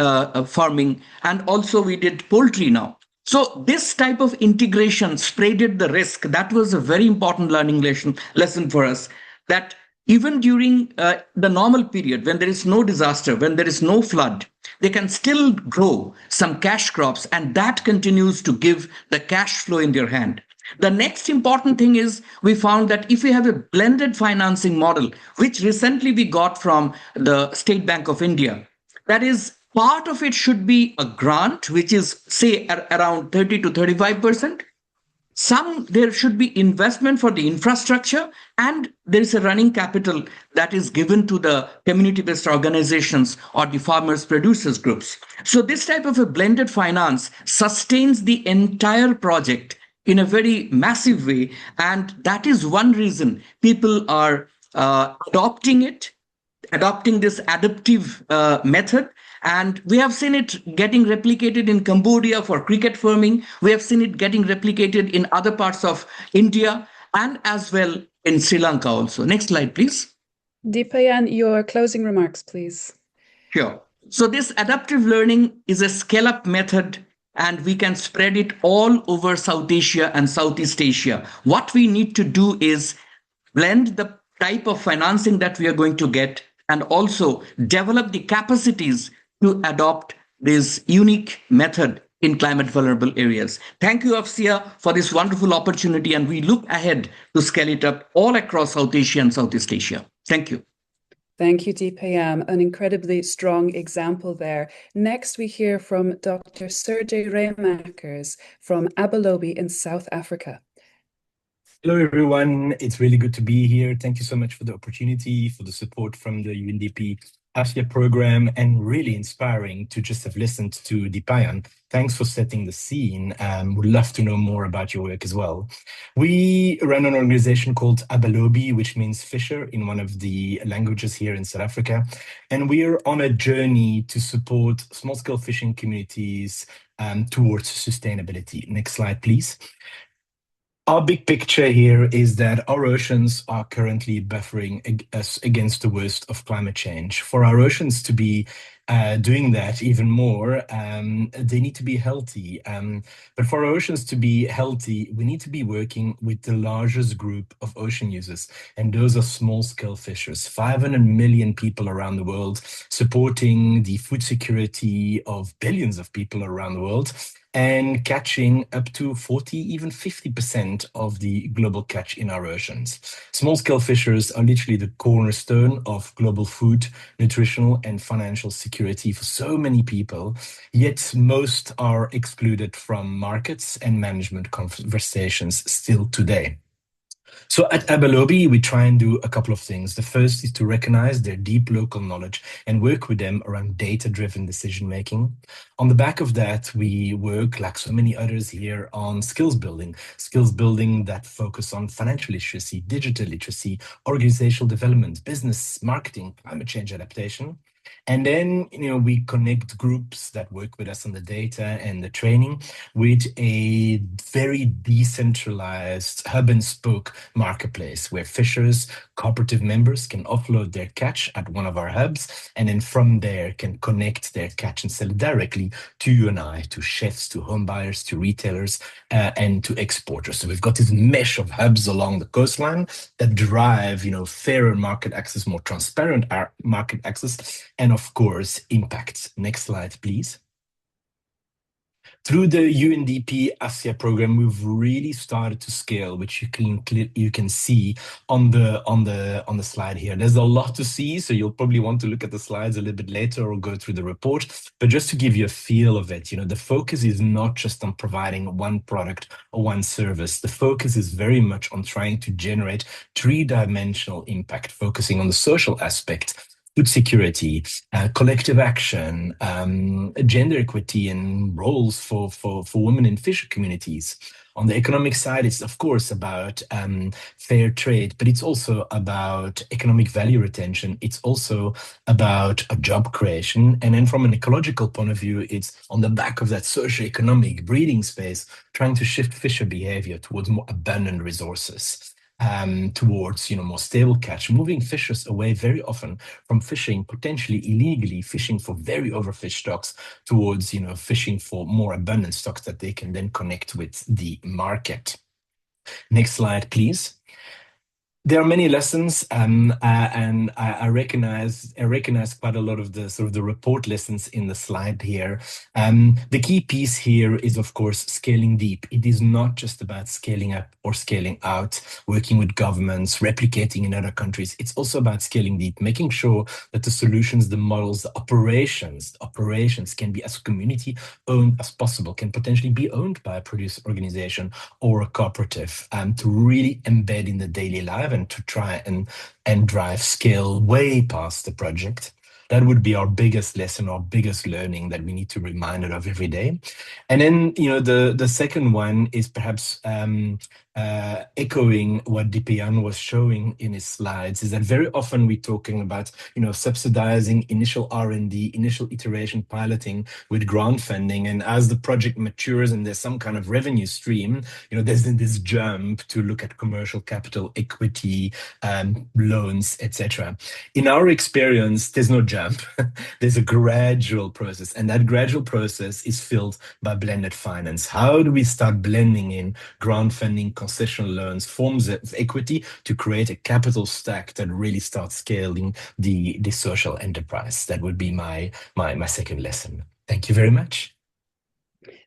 farming, and also we did poultry now. So this type of integration spreaded the risk. That was a very important learning lesson for us, that even during the normal period, when there is no disaster, when there is no flood, they can still grow some cash crops, and that continues to give the cash flow in their hand. The next important thing is we found that if we have a blended financing model, which recently we got from the State Bank of India, that is, part of it should be a grant, which is, say, around 30 to 35%. There should be investment for the infrastructure, and there is a running capital that is given to the community-based organizations or the farmers producers groups. So this type of a blended finance sustains the entire project in a very massive way, and that is one reason people are adopting this adaptive method. And we have seen it getting replicated in Cambodia for cricket farming. We have seen it getting replicated in other parts of India and as well in Sri Lanka also. Next slide, please. Deepayan, your closing remarks, please. Sure. So this adaptive learning is a scale-up method, and we can spread it all over South Asia and Southeast Asia. What we need to do is blend the type of financing that we are going to get and also develop the capacities to adopt this unique method in climate vulnerable areas. Thank you, AFCIA, for this wonderful opportunity, and we look ahead to scale it up all across South Asia and Southeast Asia. Thank you. Thank you, Deepayam. An incredibly strong example there. Next, we hear from Dr. Sergej Remakers from Abelobi in South Africa. Hello, everyone. It's really good to be here. Thank you so much for the opportunity, for the support from the UNDP AFCIA program, and really inspiring to just have listened to Deepayan. Thanks for setting the scene. Would love to know more about your work as well. We run an organization called Abelobi, which means fisher in one of the languages here in South Africa. And we're on a journey to support small-scale fishing communities towards sustainability. Next slide, please. Our big picture here is that our oceans are currently buffering us against the worst of climate change. For our oceans to be doing that even more, they need to be healthy. But for our oceans to be healthy, we need to be working with the largest group of ocean users, and those are small-scale fishers. 500 million people around the world, supporting the food security of billions of people around the world, and catching up to 40, even 50% of the global catch in our oceans. Small-scale fishers are literally the cornerstone of global food, nutritional, and financial security for so many people, yet most are excluded from markets and management conversations still today. So at Abelobi, we try and do a couple of things. The first is to recognize their deep local knowledge and work with them around data-driven decision-making. On the back of that, we work, like so many others here, on skills building that focus on financial literacy, digital literacy, organizational development, business, marketing, climate change adaptation. And then, we connect groups that work with us on the data and the training with a very decentralized hub and spoke marketplace where fishers, cooperative members can offload their catch at one of our hubs, and then from there can connect their catch and sell it directly to you and I, to chefs, to home buyers, to retailers, and to exporters. So we've got this mesh of hubs along the coastline that drive, fairer market access, more transparent market access, and of course, impact. Next slide, please. Through the UNDP AFCIA program, we've really started to scale, which you can see on the slide here. There's a lot to see, so you'll probably want to look at the slides a little bit later or go through the report. But just to give you a feel of it, the focus is not just on providing one product or one service. The focus is very much on trying to generate three-dimensional impact, focusing on the social aspect, food security, collective action, gender equity, and roles for women in fisher communities. On the economic side, it's of course about fair trade, but it's also about economic value retention. It's also about a job creation. And then from an ecological point of view, it's on the back of that socioeconomic breeding space, trying to shift fisher behavior towards more abundant resources. Towards more stable catch, moving fishers away very often from fishing potentially illegally, fishing for very overfished stocks, towards fishing for more abundant stocks that they can then connect with the market. Next slide, please. There are many lessons, and I recognize quite a lot of the sort of the report lessons in the slide here. The key piece here is, of course, scaling deep. It is not just about scaling up or scaling out, working with governments, replicating in other countries. It's also about scaling deep, making sure that the solutions, the models, the operations can be as community owned as possible, can potentially be owned by a producer organization or a cooperative, to really embed in the daily life and to try and drive scale way past the project. That would be our biggest lesson, our biggest learning that we need to remind it of every day. And then, the second one is perhaps echoing what Dipayan was showing in his slides, is that very often we're talking about, subsidizing initial R&D, initial iteration piloting with grant funding. And as the project matures and there's some kind of revenue stream, there's this jump to look at commercial capital, equity, loans, etc. In our experience, there's no jump. There's a gradual process, and that gradual process is filled by blended finance. How do we start blending in grant funding, concessional loans, forms of equity to create a capital stack that really starts scaling the social enterprise? That would be my second lesson. Thank you very much.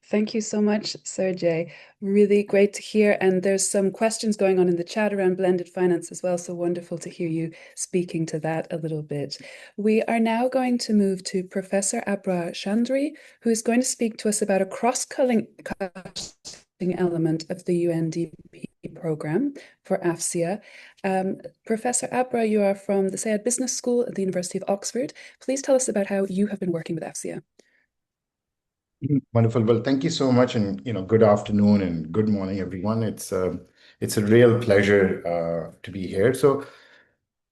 Thank you so much, Sergey. Really great to hear. And there's some questions going on in the chat around blended finance as well. So wonderful to hear you speaking to that a little bit. We are now going to move to Professor Abra Chandri, who is going to speak to us about a cross-cutting element of the UNDP program for AFCIA. Professor Abra, you are from the Sayed Business School at the University of Oxford. Please tell us about how you have been working with AFCIA. Wonderful. Well, thank you so much, and good afternoon and good morning, everyone. It's a real pleasure to be here. So,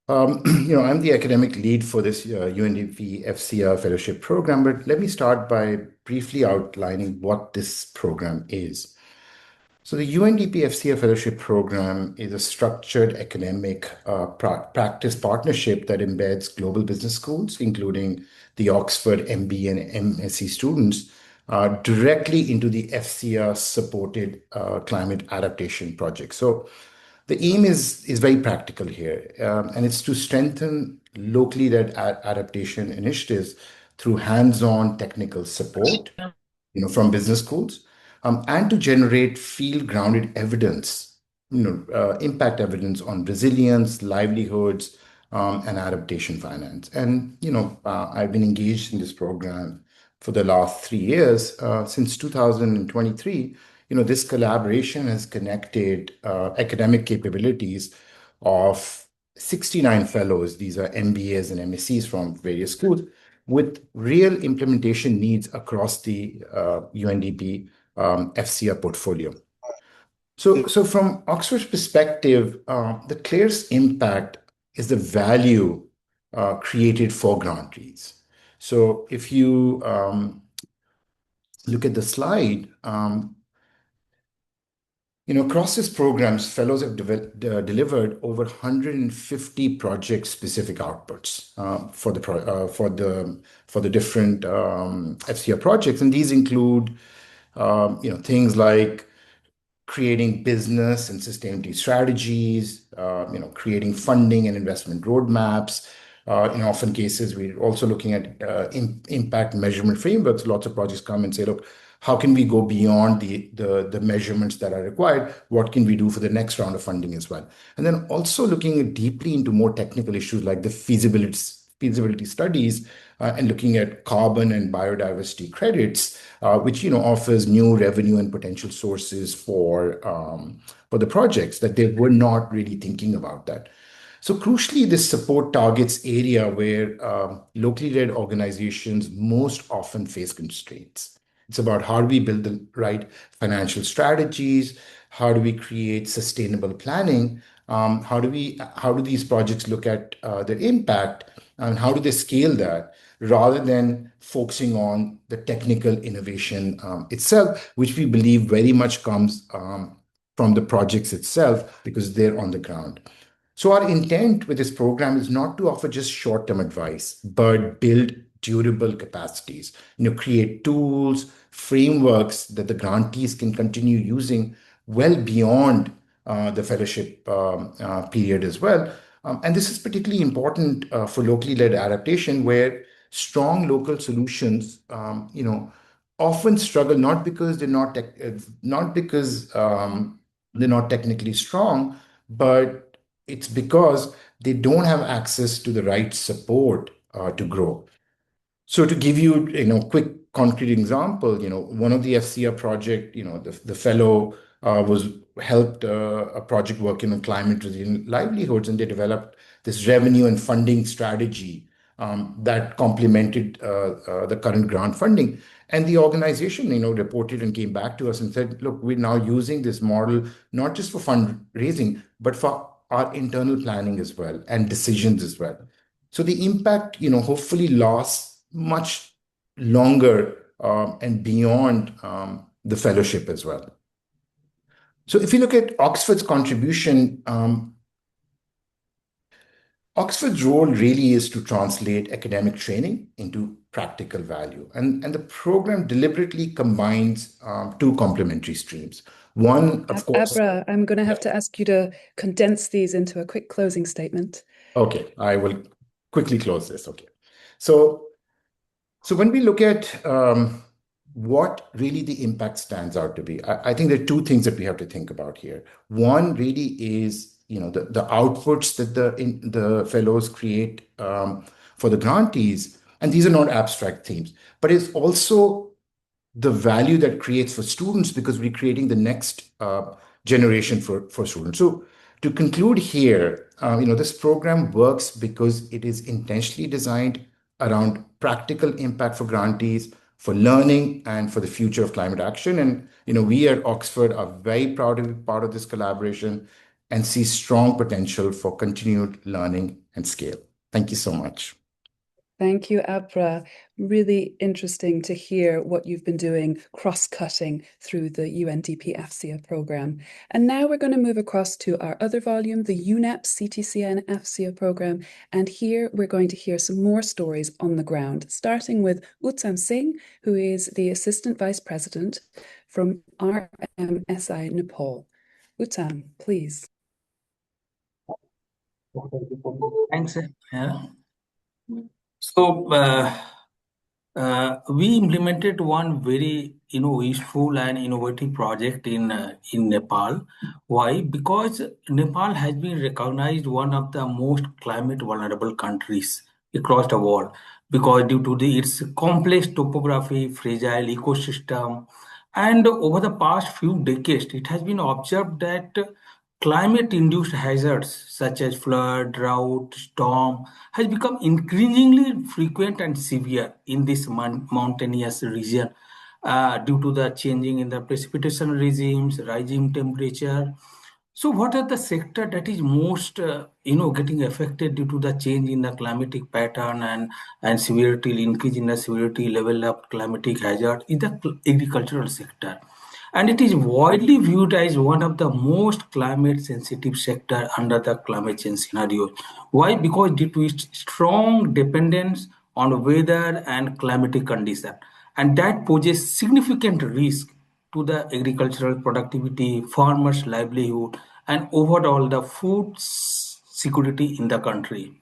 I'm the academic lead for this UNDP AFCIA Fellowship Program. But let me start by briefly outlining what this program is. So, the UNDP AFCIA Fellowship Program is a structured academic practice partnership that embeds global business schools, including the Oxford MBA and MSc students, directly into the AFCIA-supported climate adaptation project. So the aim is very practical here, and it's to strengthen locally led adaptation initiatives through hands-on technical support, from business schools, and to generate field-grounded evidence, impact evidence on resilience, livelihoods, and adaptation finance. And I've been engaged in this program for the last 3 years. Since 2023, this collaboration has connected academic capabilities of 69 fellows. These are MBAs and MSCs from various schools, with real implementation needs across the UNDP AFCIA portfolio. So from Oxford's perspective, the clearest impact is the value created for grantees. So if you look at the slide, across these programs, fellows have delivered over 150 project-specific outputs for the different AFCIA projects, and these include things like creating business and sustainability strategies, creating funding and investment roadmaps. In often cases, we're also looking at impact measurement frameworks. Lots of projects come and say, look, how can we go beyond the measurements that are required? What can we do for the next round of funding as well? And then also looking deeply into more technical issues like the feasibility studies, and looking at carbon and biodiversity credits, which offers new revenue and potential sources for the projects that they were not really thinking about that. So crucially, this support targets area where locally led organizations most often face constraints. It's about how do we build the right financial strategies, how do we create sustainable planning, how do these projects look at their impact, and how do they scale that, rather than focusing on the technical innovation itself, which we believe very much comes from the projects itself because they're on the ground. So our intent with this program is not to offer just short-term advice, but build durable capacities, create tools, frameworks that the grantees can continue using well beyond the fellowship period as well. And this is particularly important for locally led adaptation, where strong local solutions, often struggle not because they're not technically strong, but it's because they don't have access to the right support to grow. So to give you, quick concrete example, one of the AFCIA project, the fellow was helped a project working on climate resilient livelihoods, and they developed this revenue and funding strategy that complemented the current grant funding. And the organization, reported and came back to us and said, look, we're now using this model, not just for fundraising, but for our internal planning as well and decisions as well. So the impact, hopefully lasts much longer and beyond the fellowship as well. So if you look at Oxford's contribution, Oxford's role really is to translate academic training into practical value. And the program deliberately combines two complementary streams. One, of course... Abra, I'm going to have to ask you to condense these into a quick closing statement. Okay, I will quickly close this. Okay. So when we look at what really the impact stands out to be, I think there are two things that we have to think about here. One really is, the outputs that the fellows create for the grantees, and these are not abstract themes, but it's also the value that creates for students, because we're creating the next generation for students. So to conclude here, this program works because it is intentionally designed around practical impact for grantees, for learning, and for the future of climate action. And we at Oxford are very proud to be part of this collaboration and see strong potential for continued learning and scale. Thank you so much. Thank you, Abra. Really interesting to hear what you've been doing, cross-cutting through the UNDP AFCIA program. And now we're going to move across to our other volume, the UNEP-CTCN AFCIA program. And here we're going to hear some more stories on the ground, starting with Uttam Singh, who is the Assistant Vice President from RMSI Nepal. Uttam, please. Thanks. Yeah. So we implemented one very useful and innovative project in Nepal. Why? Because Nepal has been recognized one of the most climate vulnerable countries across the world, because due to its complex topography, fragile ecosystem, and over the past few decades, it has been observed that climate-induced hazards such as flood, drought, storm has become increasingly frequent and severe in this mountainous region due to the changing in the precipitation regimes, rising temperature. So what are the sector that is most getting affected due to the change in the climatic pattern and severity, increase in the severity level of climatic hazard is the agricultural sector. And it is widely viewed as one of the most climate sensitive sector under the climate change scenario. Why? Because due to its strong dependence on weather and climatic condition, and that poses significant risk to the agricultural productivity, farmers' livelihood, and overall the food security in the country.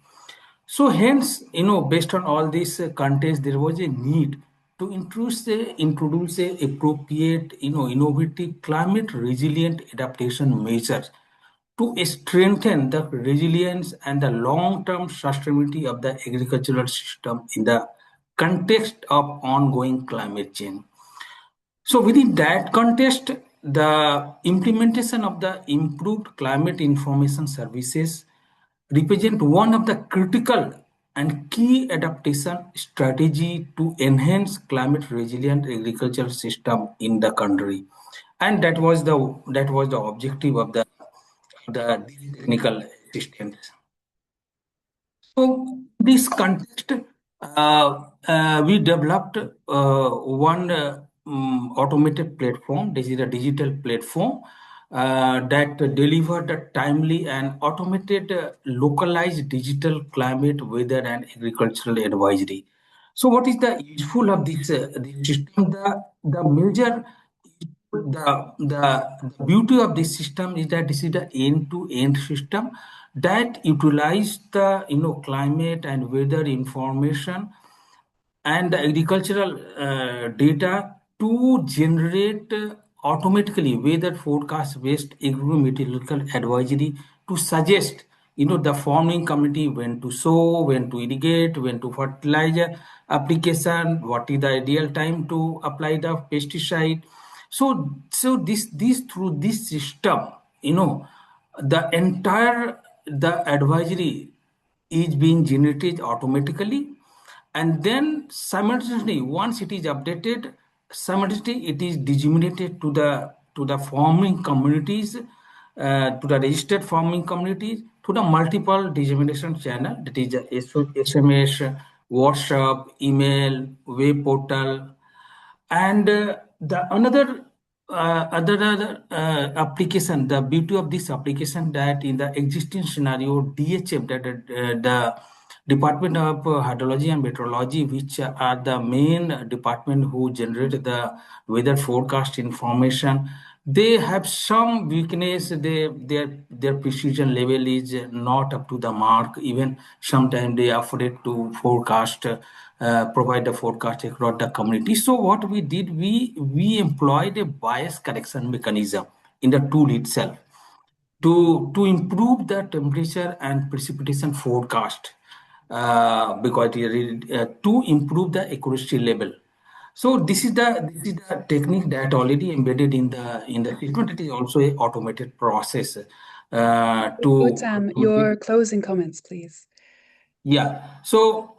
So hence, based on all these contents, there was a need to introduce a appropriate, innovative climate resilient adaptation measures to strengthen the resilience and the long-term sustainability of the agricultural system in the context of ongoing climate change. So within that context, the implementation of the improved climate information services represent one of the critical and key adaptation strategy to enhance climate resilient agricultural system in the country, and that was the objective of the technical assistance. So this context, we developed one automated platform. This is a digital platform that delivered a timely and automated localized digital climate, weather, and agricultural advisory. So what is the useful of this system? The major the beauty of this system is that this is the end-to-end system that utilize the climate and weather information and the agricultural data to generate automatically weather forecast based agro-meteorological advisory to suggest the farming community when to sow, when to irrigate, when to fertilizer application, what is the ideal time to apply the pesticide. So this through this system, the entire the advisory is being generated automatically, and then simultaneously once it is updated, simultaneously it is disseminated to the farming communities, to the registered farming communities, to the multiple dissemination channel, that is SMS, WhatsApp, email, web portal. And the other application, the beauty of this application, that in the existing scenario, DHF, that the Department of Hydrology and Meteorology, which are the main department who generate the weather forecast information, they have some weakness. Their precision level is not up to the mark. Even sometimes they are afraid to forecast, provide the forecast across the community. So what we did, we employed a bias correction mechanism in the tool itself to improve the temperature and precipitation forecast, because to improve the accuracy level. So this is the technique that already embedded in the system. It is also a automated process Gautam, your closing comments, please. Yeah. So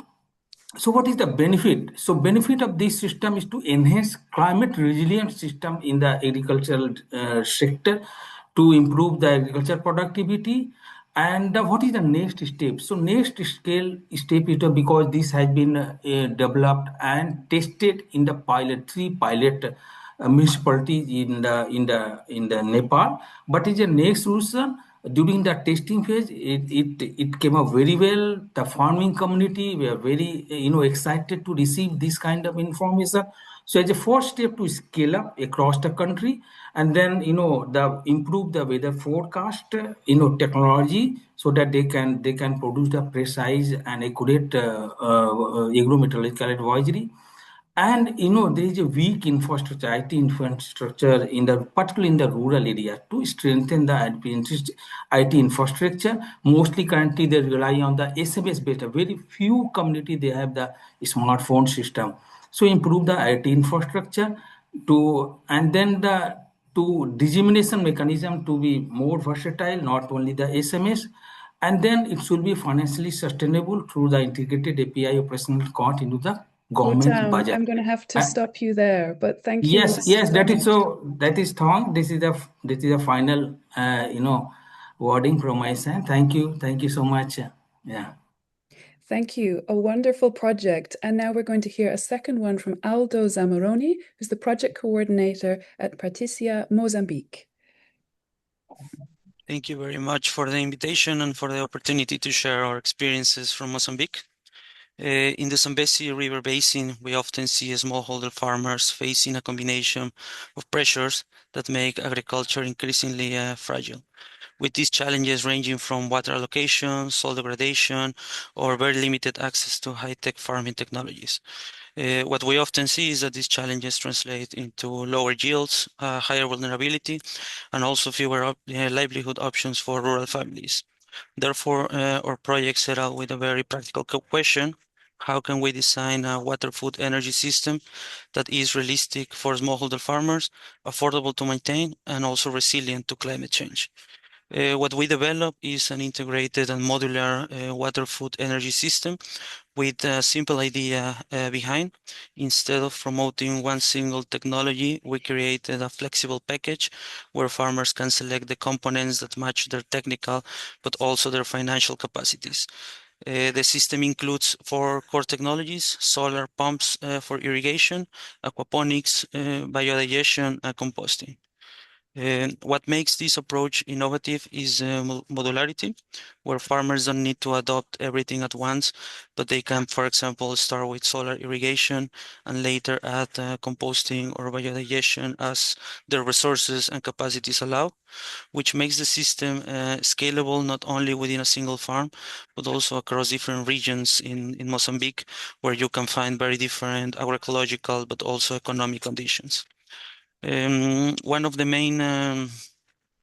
what is the benefit? So benefit of this system is to enhance climate resilient system in the agricultural sector, to improve the agriculture productivity. And what is the next step? So next step is because this has been developed and tested in the three pilot municipalities in the Nepal. But is the next solution? During the testing phase, it came up very well. The farming community were very excited to receive this kind of information. So as a first step to scale up across the country, and then the improve the weather forecast technology, so that they can produce the precise and accurate agro-meteorological advisory. And there is a weak infrastructure, IT infrastructure particularly in the rural area. To strengthen the IT infrastructure, mostly currently they rely on the SMS based. Very few community they have the smartphone system. So improve the IT infrastructure and then to dissemination mechanism to be more versatile, not only the SMS. And then it should be financially sustainable through the integrated API operational cost into the government budget. I'm going to have to stop you there, but thank you. Yes, that is so. That is Thong. This is the final wording from my side. Thank you so much. Yeah. Thank you. A wonderful project. And now we're going to hear a second one from Aldo Zamoroni, who's the project coordinator at Particia, Mozambique. Thank you very much for the invitation and for the opportunity to share our experiences from Mozambique. In the Zambezi River Basin, we often see smallholder farmers facing a combination of pressures that make agriculture increasingly fragile, with these challenges ranging from water allocation, soil degradation, or very limited access to high-tech farming technologies. What we often see is that these challenges translate into lower yields, higher vulnerability, and also fewer livelihood options for rural families. Therefore, our project set out with a very practical question: how can we design a water, food, energy system that is realistic for smallholder farmers, affordable to maintain, and also resilient to climate change? What we develop is an integrated and modular water, food, energy system with a simple idea behind. Instead of promoting one single technology, we created a flexible package where farmers can select the components that match their technical but also their financial capacities. The system includes 4 core technologies: solar pumps for irrigation, aquaponics, biodigestion, and composting. What makes this approach innovative is modularity, where farmers don't need to adopt everything at once, but they can, for example, start with solar irrigation and later add composting or biodigestion as their resources and capacities allow, which makes the system scalable not only within a single farm, but also across different regions in Mozambique, where you can find very different agroecological but also economic conditions. One of the main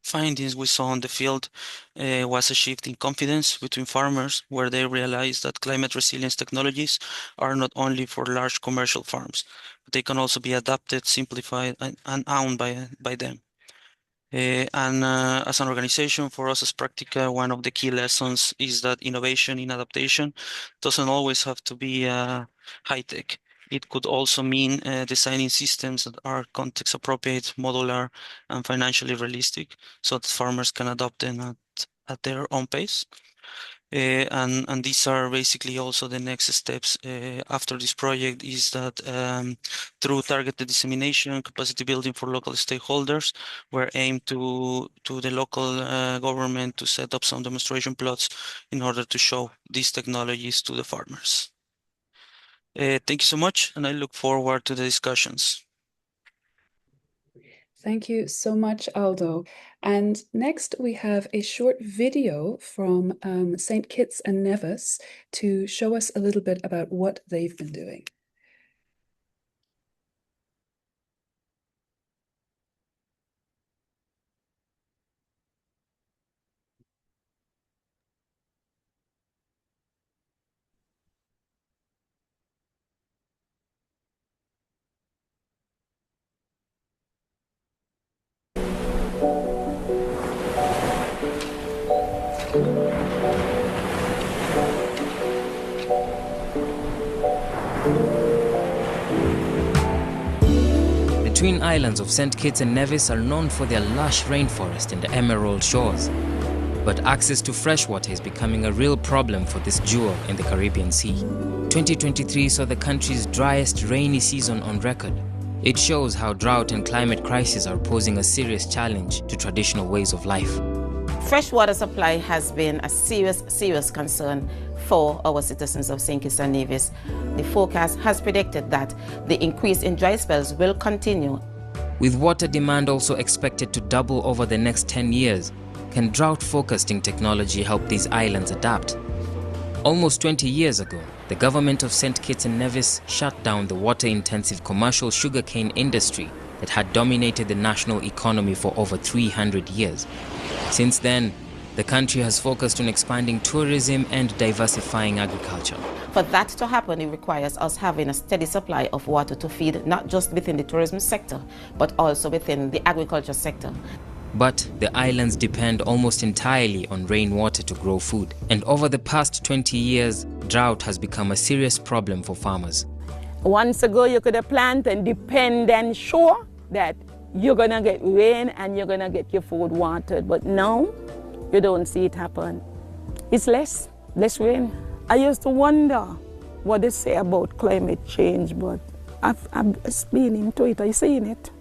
findings we saw on the field was a shift in confidence between farmers, where they realized that climate resilience technologies are not only for large commercial farms, but they can also be adapted, simplified, and owned by them. As an organization, for us as Practica, one of the key lessons is that innovation in adaptation doesn't always have to be high-tech. It could also mean designing systems that are context appropriate, modular, and financially realistic, so that farmers can adopt them at their own pace. And these are basically also the next steps after this project is that through targeted dissemination, capacity building for local stakeholders, we're aimed to the local government to set up some demonstration plots in order to show these technologies to the farmers. Thank you so much, and I look forward to the discussions. Thank you so much, Aldo. And next we have a short video from St. Kitts and Nevis to show us a little bit about what they've been doing. The twin islands of St. Kitts and Nevis are known for their lush rainforest and the emerald shores. But access to fresh water is becoming a real problem for this jewel in the Caribbean Sea. 2023 saw the country's driest rainy season on record. It shows how drought and climate crises are posing a serious challenge to traditional ways of life. Freshwater supply has been a serious concern for our citizens of St. Kitts and Nevis. The forecast has predicted that the increase in dry spells will continue. With water demand also expected to double over the next 10 years, can drought-focused technology help these islands adapt? Almost 20 years ago, the government of St. Kitts and Nevis shut down the water-intensive commercial sugarcane industry that had dominated the national economy for over 300 years. Since then, the country has focused on expanding tourism and diversifying agriculture. For that to happen, it requires us having a steady supply of water to feed not just within the tourism sector, but also within the agriculture sector. But the islands depend almost entirely on rainwater to grow food. And over the past 20 years, drought has become a serious problem for farmers. Once ago, you could have planted and depend and sure that you're going to get rain and you're going to get your food watered. But now, you don't see it happen. It's less rain. I used to wonder what they say about climate change, but I've been into it. I've seen it.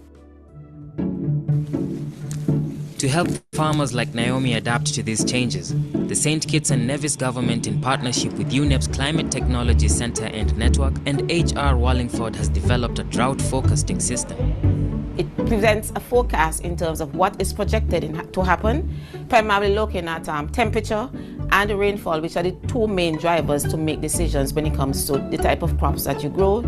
To help farmers like Naomi adapt to these changes, the St. Kitts and Nevis government, in partnership with UNEP's Climate Technology Center and Network and HR Wallingford, has developed a drought-focusing system. It presents a forecast in terms of what is projected to happen, primarily looking at temperature and rainfall, which are the two main drivers to make decisions when it comes to the type of crops that you grow.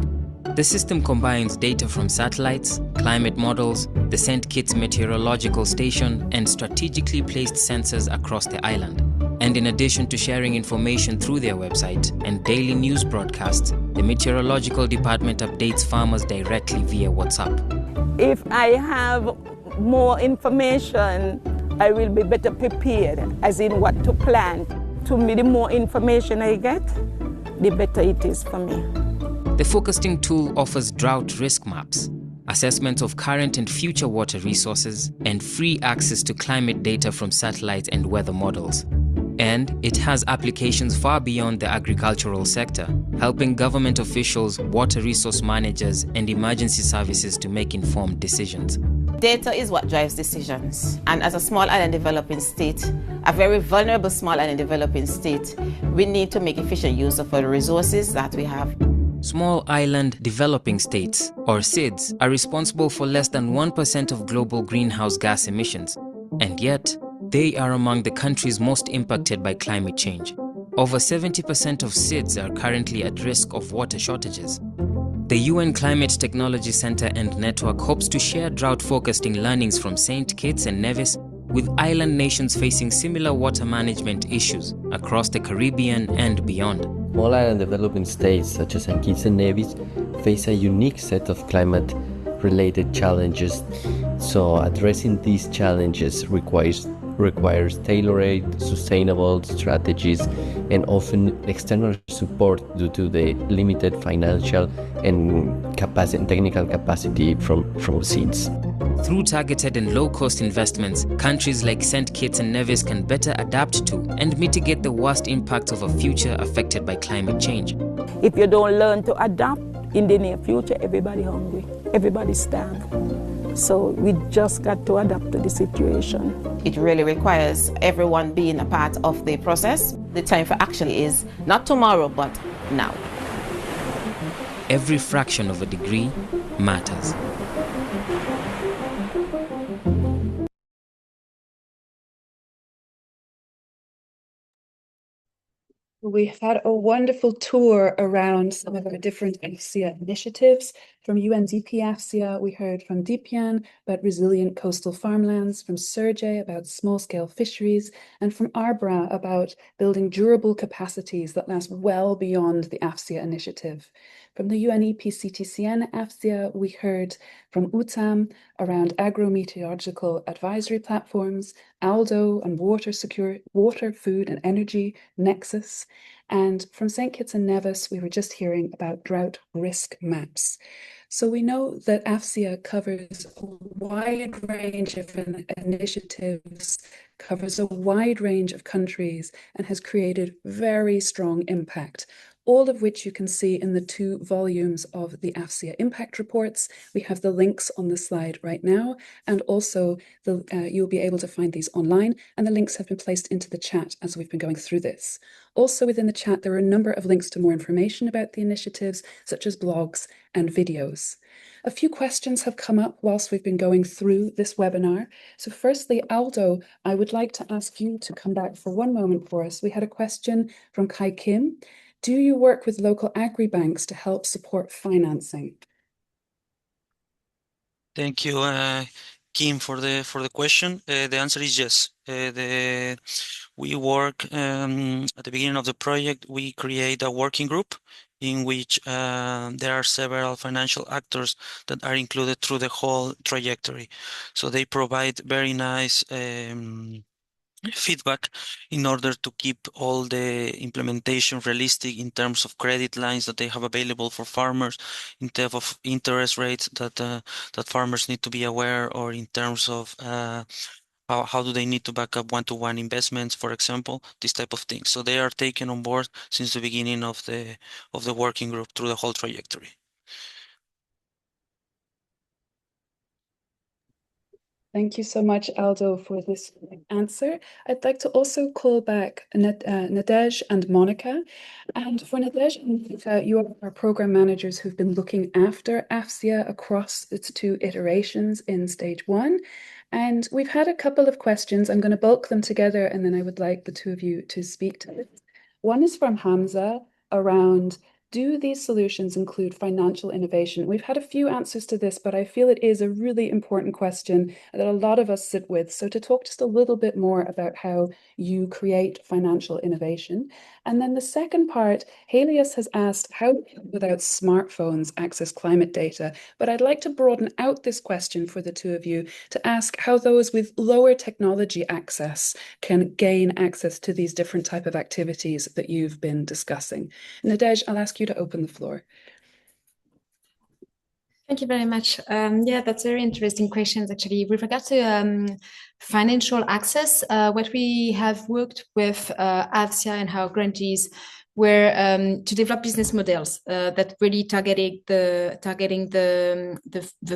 The system combines data from satellites, climate models, the St. Kitts Meteorological Station, and strategically placed sensors across the island. And in addition to sharing information through their website and daily news broadcasts, the Meteorological Department updates farmers directly via WhatsApp. If I have more information, I will be better prepared, as in what to plant. To me, the more information I get, the better it is for me. The Focusing tool offers drought risk maps, assessments of current and future water resources, and free access to climate data from satellites and weather models. And it has applications far beyond the agricultural sector, helping government officials, water resource managers, and emergency services to make informed decisions. Data is what drives decisions. And as a small island developing state, a very vulnerable small island developing state, we need to make efficient use of the resources that we have. Small island developing states, or SIDS, are responsible for less than 1% of global greenhouse gas emissions. And yet, they are among the countries most impacted by climate change. Over 70% of SIDS are currently at risk of water shortages. The UN Climate Technology Center and Network hopes to share drought forecasting learnings from St. Kitts and Nevis with island nations facing similar water management issues across the Caribbean and beyond. Small island developing states such as St. Kitts and Nevis face a unique set of climate-related challenges. So addressing these challenges requires tailored, sustainable strategies and often external support due to the limited financial and technical capacity from SIDS. Through targeted and low-cost investments, countries like St. Kitts and Nevis can better adapt to and mitigate the worst impacts of a future affected by climate change. If you don't learn to adapt, in the near future, everybody hungry, everybody starved. So we just got to adapt to the situation. It really requires everyone being a part of the process. The time for action is not tomorrow, but now. Every fraction of a degree matters. We've had a wonderful tour around some of our different AFCIA initiatives. From UNDP AFCIA, we heard from DPIAN about resilient coastal farmlands, from Sergey about small-scale fisheries, and from Arbra about building durable capacities that last well beyond the AFCIA initiative. From the UNEP-CTCN AFCIA, we heard from UTAM around agro-meteorological advisory platforms, ALDO and water, food and energy, Nexus. And from St. Kitts and Nevis, we were just hearing about drought risk maps. So we know that AFCIA covers a wide range of initiatives, covers a wide range of countries, and has created very strong impact, all of which you can see in the 2 volumes of the AFCIA Impact Reports. We have the links on the slide right now, and also you'll be able to find these online, and the links have been placed into the chat as we've been going through this. Also within the chat, there are a number of links to more information about the initiatives, such as blogs and videos. A few questions have come up whilst we've been going through this webinar. So firstly, Aldo, I would like to ask you to come back for one moment for us. We had a question from Kai Kim. Do you work with local agri-banks to help support financing? Thank you, Kim, for the question. The answer is yes. We work at the beginning of the project. We create a working group in which there are several financial actors that are included through the whole trajectory. So they provide very nice feedback in order to keep all the implementation realistic in terms of credit lines that they have available for farmers, in terms of interest rates that farmers need to be aware, or in terms of how do they need to back up one-to-one investments, for example, this type of things. So they are taken on board since the beginning of the working group through the whole trajectory. Thank you so much, Aldo, for this answer. I'd like to also call back Nadej and Monica. And for Nadej and Monica, you are our program managers who've been looking after AFCIA across its 2 iterations in stage 1. And we've had a couple of questions. I'm going to bulk them together, and then I would like the 2 of you to speak to this. One is from Hamza around, do these solutions include financial innovation? We've had a few answers to this, but I feel it is a really important question that a lot of us sit with. So to talk just a little bit more about how you create financial innovation. And then the second part, Helios has asked how without smartphones access climate data. But I'd like to broaden out this question for the 2 of you to ask how those with lower technology access can gain access to these different type of activities that you've been discussing. Nadej, I'll ask you to open the floor. Thank you very much. Yeah, that's very interesting questions, actually. With regard to financial access, what we have worked with AFCIA and our grantees were to develop business models that really targeting the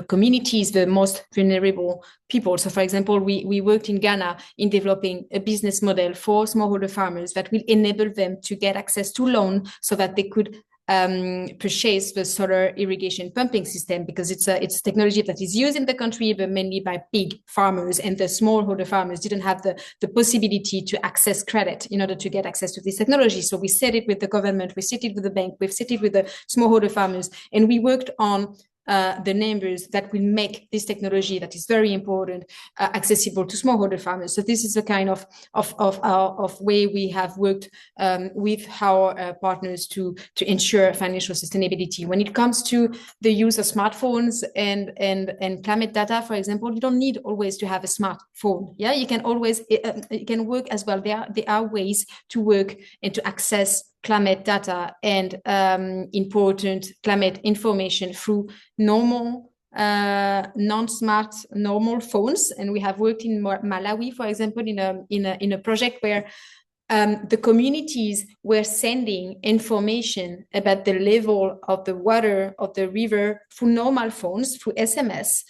communities, the most vulnerable people. So, for example, we worked in Ghana in developing a business model for smallholder farmers that will enable them to get access to loan so that they could purchase the solar irrigation pumping system, because it's technology that is used in the country, but mainly by big farmers, and the smallholder farmers didn't have the possibility to access credit in order to get access to this technology. So we set it with the government, we set it with the bank, we've set it with the smallholder farmers, and we worked on the numbers that will make this technology that is very important accessible to smallholder farmers. So this is the kind of way we have worked with our partners to ensure financial sustainability. When it comes to the use of smartphones and climate data, for example, you don't need always to have a smartphone. Yeah, you can always it can work as well. There are ways to work and to access climate data and important climate information through normal, non-smart, normal phones. And we have worked in Malawi, for example, in a project where the communities were sending information about the level of the water of the river through normal phones, through SMS,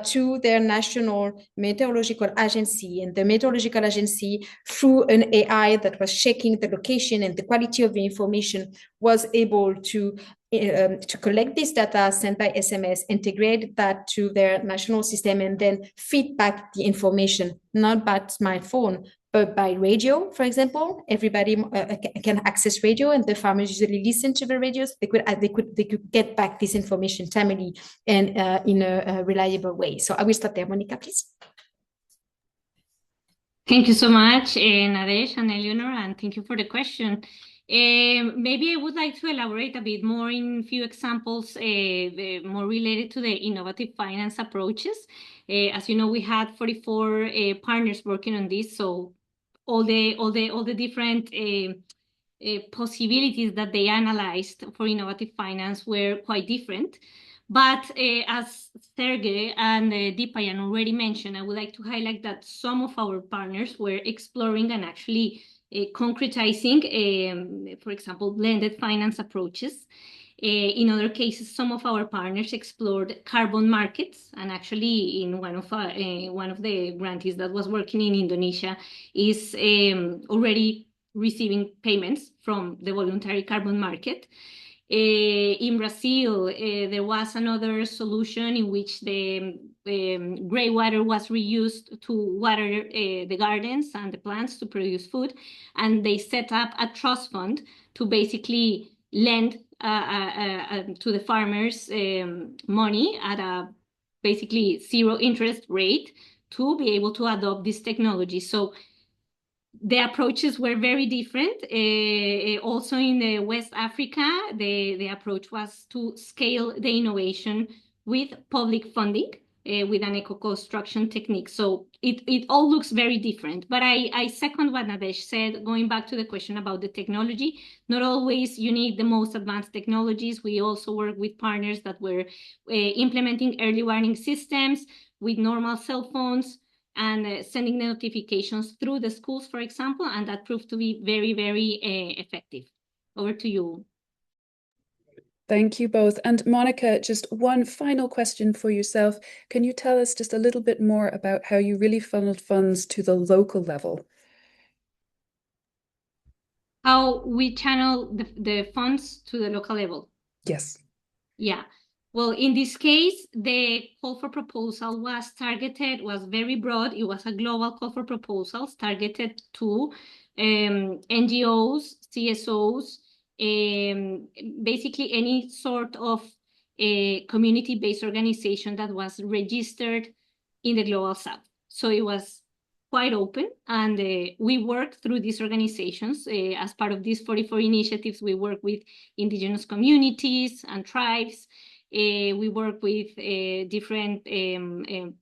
to their national meteorological agency, and the meteorological agency, through an AI that was checking the location and the quality of the information, was able to collect this data sent by SMS, integrate that to their national system, and then feed back the information, not by smartphone, but by radio, for example. Everybody can access radio, and the farmers usually listen to the radios. They could get back this information timely and in a reliable way. So I will stop there. Monica, please. Thank you so much, Nadesh and Eleanor, and thank you for the question. Maybe I would like to elaborate a bit more in a few examples more related to the innovative finance approaches. As you know, we had 44 partners working on this, so all the different possibilities that they analyzed for innovative finance were quite different. But as Sergey and Dipayan already mentioned, I would like to highlight that some of our partners were exploring and actually concretizing, for example, blended finance approaches. In other cases, some of our partners explored carbon markets, and actually in one of the grantees that was working in Indonesia is already receiving payments from the voluntary carbon market. In Brazil, there was another solution in which the gray water was reused to water the gardens and the plants to produce food, and they set up a trust fund to basically lend to the farmers money at a basically zero interest rate to be able to adopt this technology. So the approaches were very different. Also in West Africa, the approach was to scale the innovation with public funding, with an eco-construction technique. So it all looks very different. But I second what Nadesh said, going back to the question about the technology. Not always you need the most advanced technologies. We also work with partners that were implementing early warning systems with normal cell phones, and sending notifications through the schools, for example, and that proved to be very, very effective. Over to you. Thank you both. And Monica, just one final question for yourself. Can you tell us just a little bit more about how you really funneled funds to the local level? How we channel the funds to the local level? Yes. Yeah. Well, in this case, the call for proposal was very broad. It was a global call for proposals targeted to NGOs, CSOs, basically any sort of community-based organization that was registered in the Global South. So it was quite open, and we worked through these organizations. As part of these 44 initiatives, we work with indigenous communities and tribes. We work with different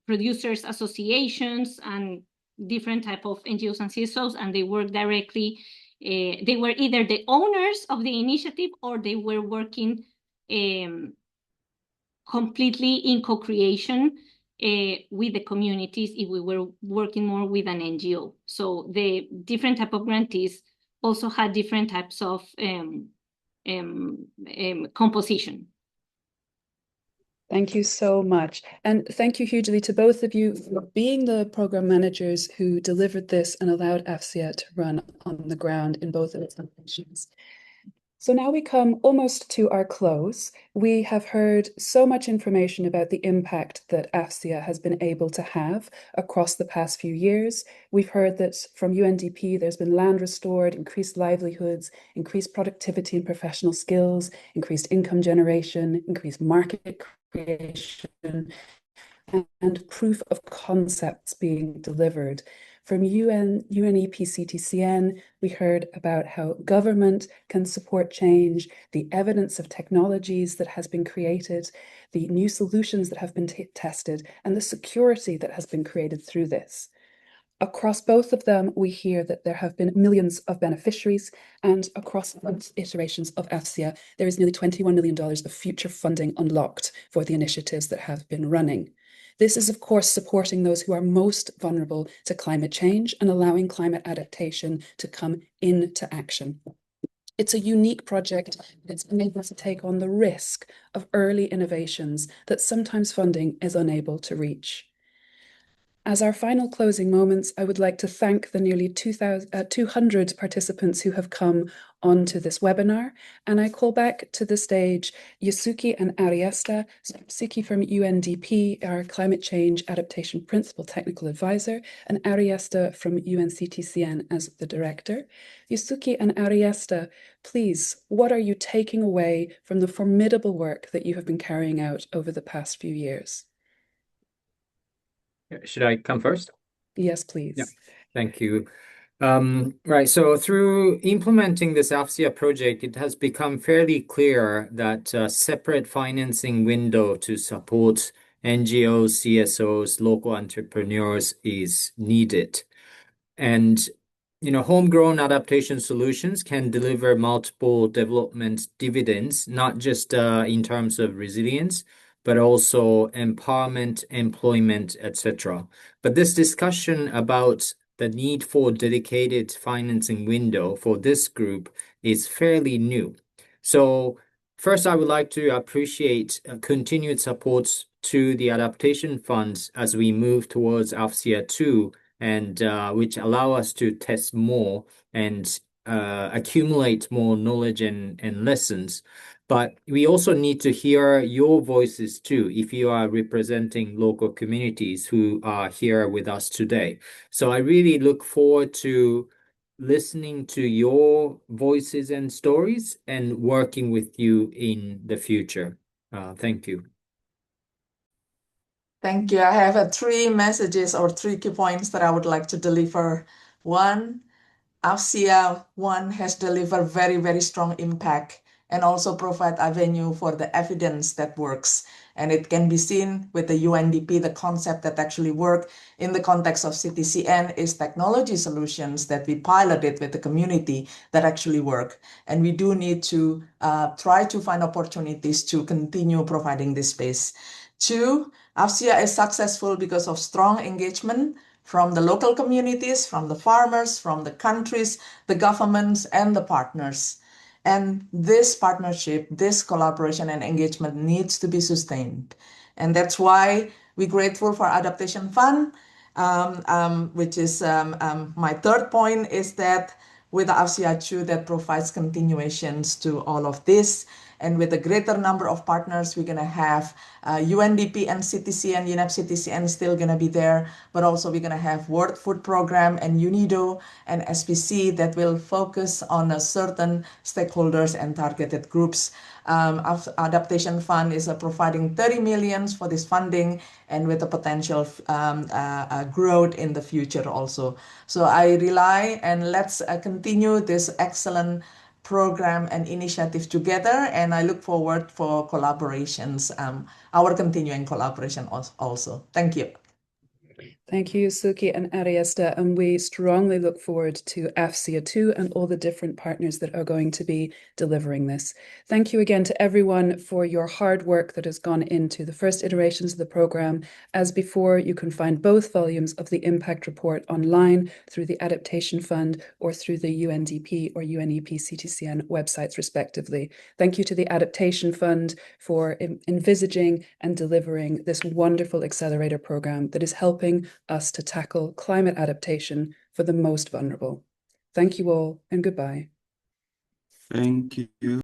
producers associations and different type of NGOs and CSOs, and they work directly. They were either the owners of the initiative or they were working completely in co-creation with the communities if we were working more with an NGO. So the different type of grantees also had different types of composition. Thank you so much. And thank you hugely to both of you for being the program managers who delivered this and allowed AFCIA to run on the ground in both of its locations. So now we come almost to our close. We have heard so much information about the impact that AFCIA has been able to have across the past few years. We've heard that from UNDP, there's been land restored, increased livelihoods, increased productivity and professional skills, increased income generation, increased market creation, and proof of concepts being delivered. From UNEP-CTCN, we heard about how government can support change, the evidence of technologies that has been created, the new solutions that have been tested, and the security that has been created through this. Across both of them, we hear that there have been millions of beneficiaries, and across both iterations of AFCIA, there is nearly $21 million of future funding unlocked for the initiatives that have been running. This is, of course, supporting those who are most vulnerable to climate change and allowing climate adaptation to come into action. It's a unique project that's been able to take on the risk of early innovations that sometimes funding is unable to reach. As our final closing moments, I would like to thank the nearly 200 participants who have come onto this webinar, and I call back to the stage Yasuki and Ariesta. Yasuki from UNDP, our Climate Change Adaptation Principal Technical Advisor, and Ariesta from UNCTCN as the Director. Yasuki and Ariesta, please, what are you taking away from the formidable work that you have been carrying out over the past few years? Should I come first? Yes, please. Yeah, thank you. Right, so through implementing this AFCIA project, it has become fairly clear that a separate financing window to support NGOs, CSOs, local entrepreneurs is needed. And homegrown adaptation solutions can deliver multiple development dividends, not just in terms of resilience, but also empowerment, employment, etc. But this discussion about the need for dedicated financing window for this group is fairly new. So first, I would like to appreciate continued support to the Adaptation Fund as we move towards AFCIA 2, and which allow us to test more and accumulate more knowledge and lessons. But we also need to hear your voices too, if you are representing local communities who are here with us today. So I really look forward to listening to your voices and stories and working with you in the future. Thank you. Thank you. I have 3 messages or 3 key points that I would like to deliver. One, AFCIA 1 has delivered very, very strong impact and also provide avenue for the evidence that works. And it can be seen with the UNDP, the concept that actually work in the context of CTCN is technology solutions that we piloted with the community that actually work. And we do need to try to find opportunities to continue providing this space. 2, AFCIA is successful because of strong engagement from the local communities, from the farmers, from the countries, the governments, and the partners. And this partnership, this collaboration and engagement needs to be sustained. And that's why we're grateful for Adaptation Fund, which is my 3rd point is that with the AFCIA 2 that provides continuations to all of this. And with a greater number of partners, we're going to have UNDP and CTCN, UNEP-CTCN still going to be there, but also we're going to have World Food Program and UNIDO and SPC that will focus on a certain stakeholders and targeted groups. Adaptation Fund is providing 30 million for this funding and with a potential growth in the future also. So I rely and let's continue this excellent program and initiative together, and I look forward for collaborations, our continuing collaboration also. Thank you. Thank you, Suki and Ariesta, and we strongly look forward to AFCIA 2 and all the different partners that are going to be delivering this. Thank you again to everyone for your hard work that has gone into the first iterations of the programme. As before, you can find both volumes of the Impact Report online through the Adaptation Fund or through the UNDP or UNEP-CTCN websites, respectively. Thank you to the Adaptation Fund for envisaging and delivering this wonderful Accelerator programme that is helping us to tackle climate adaptation for the most vulnerable. Thank you all and goodbye. Thank you.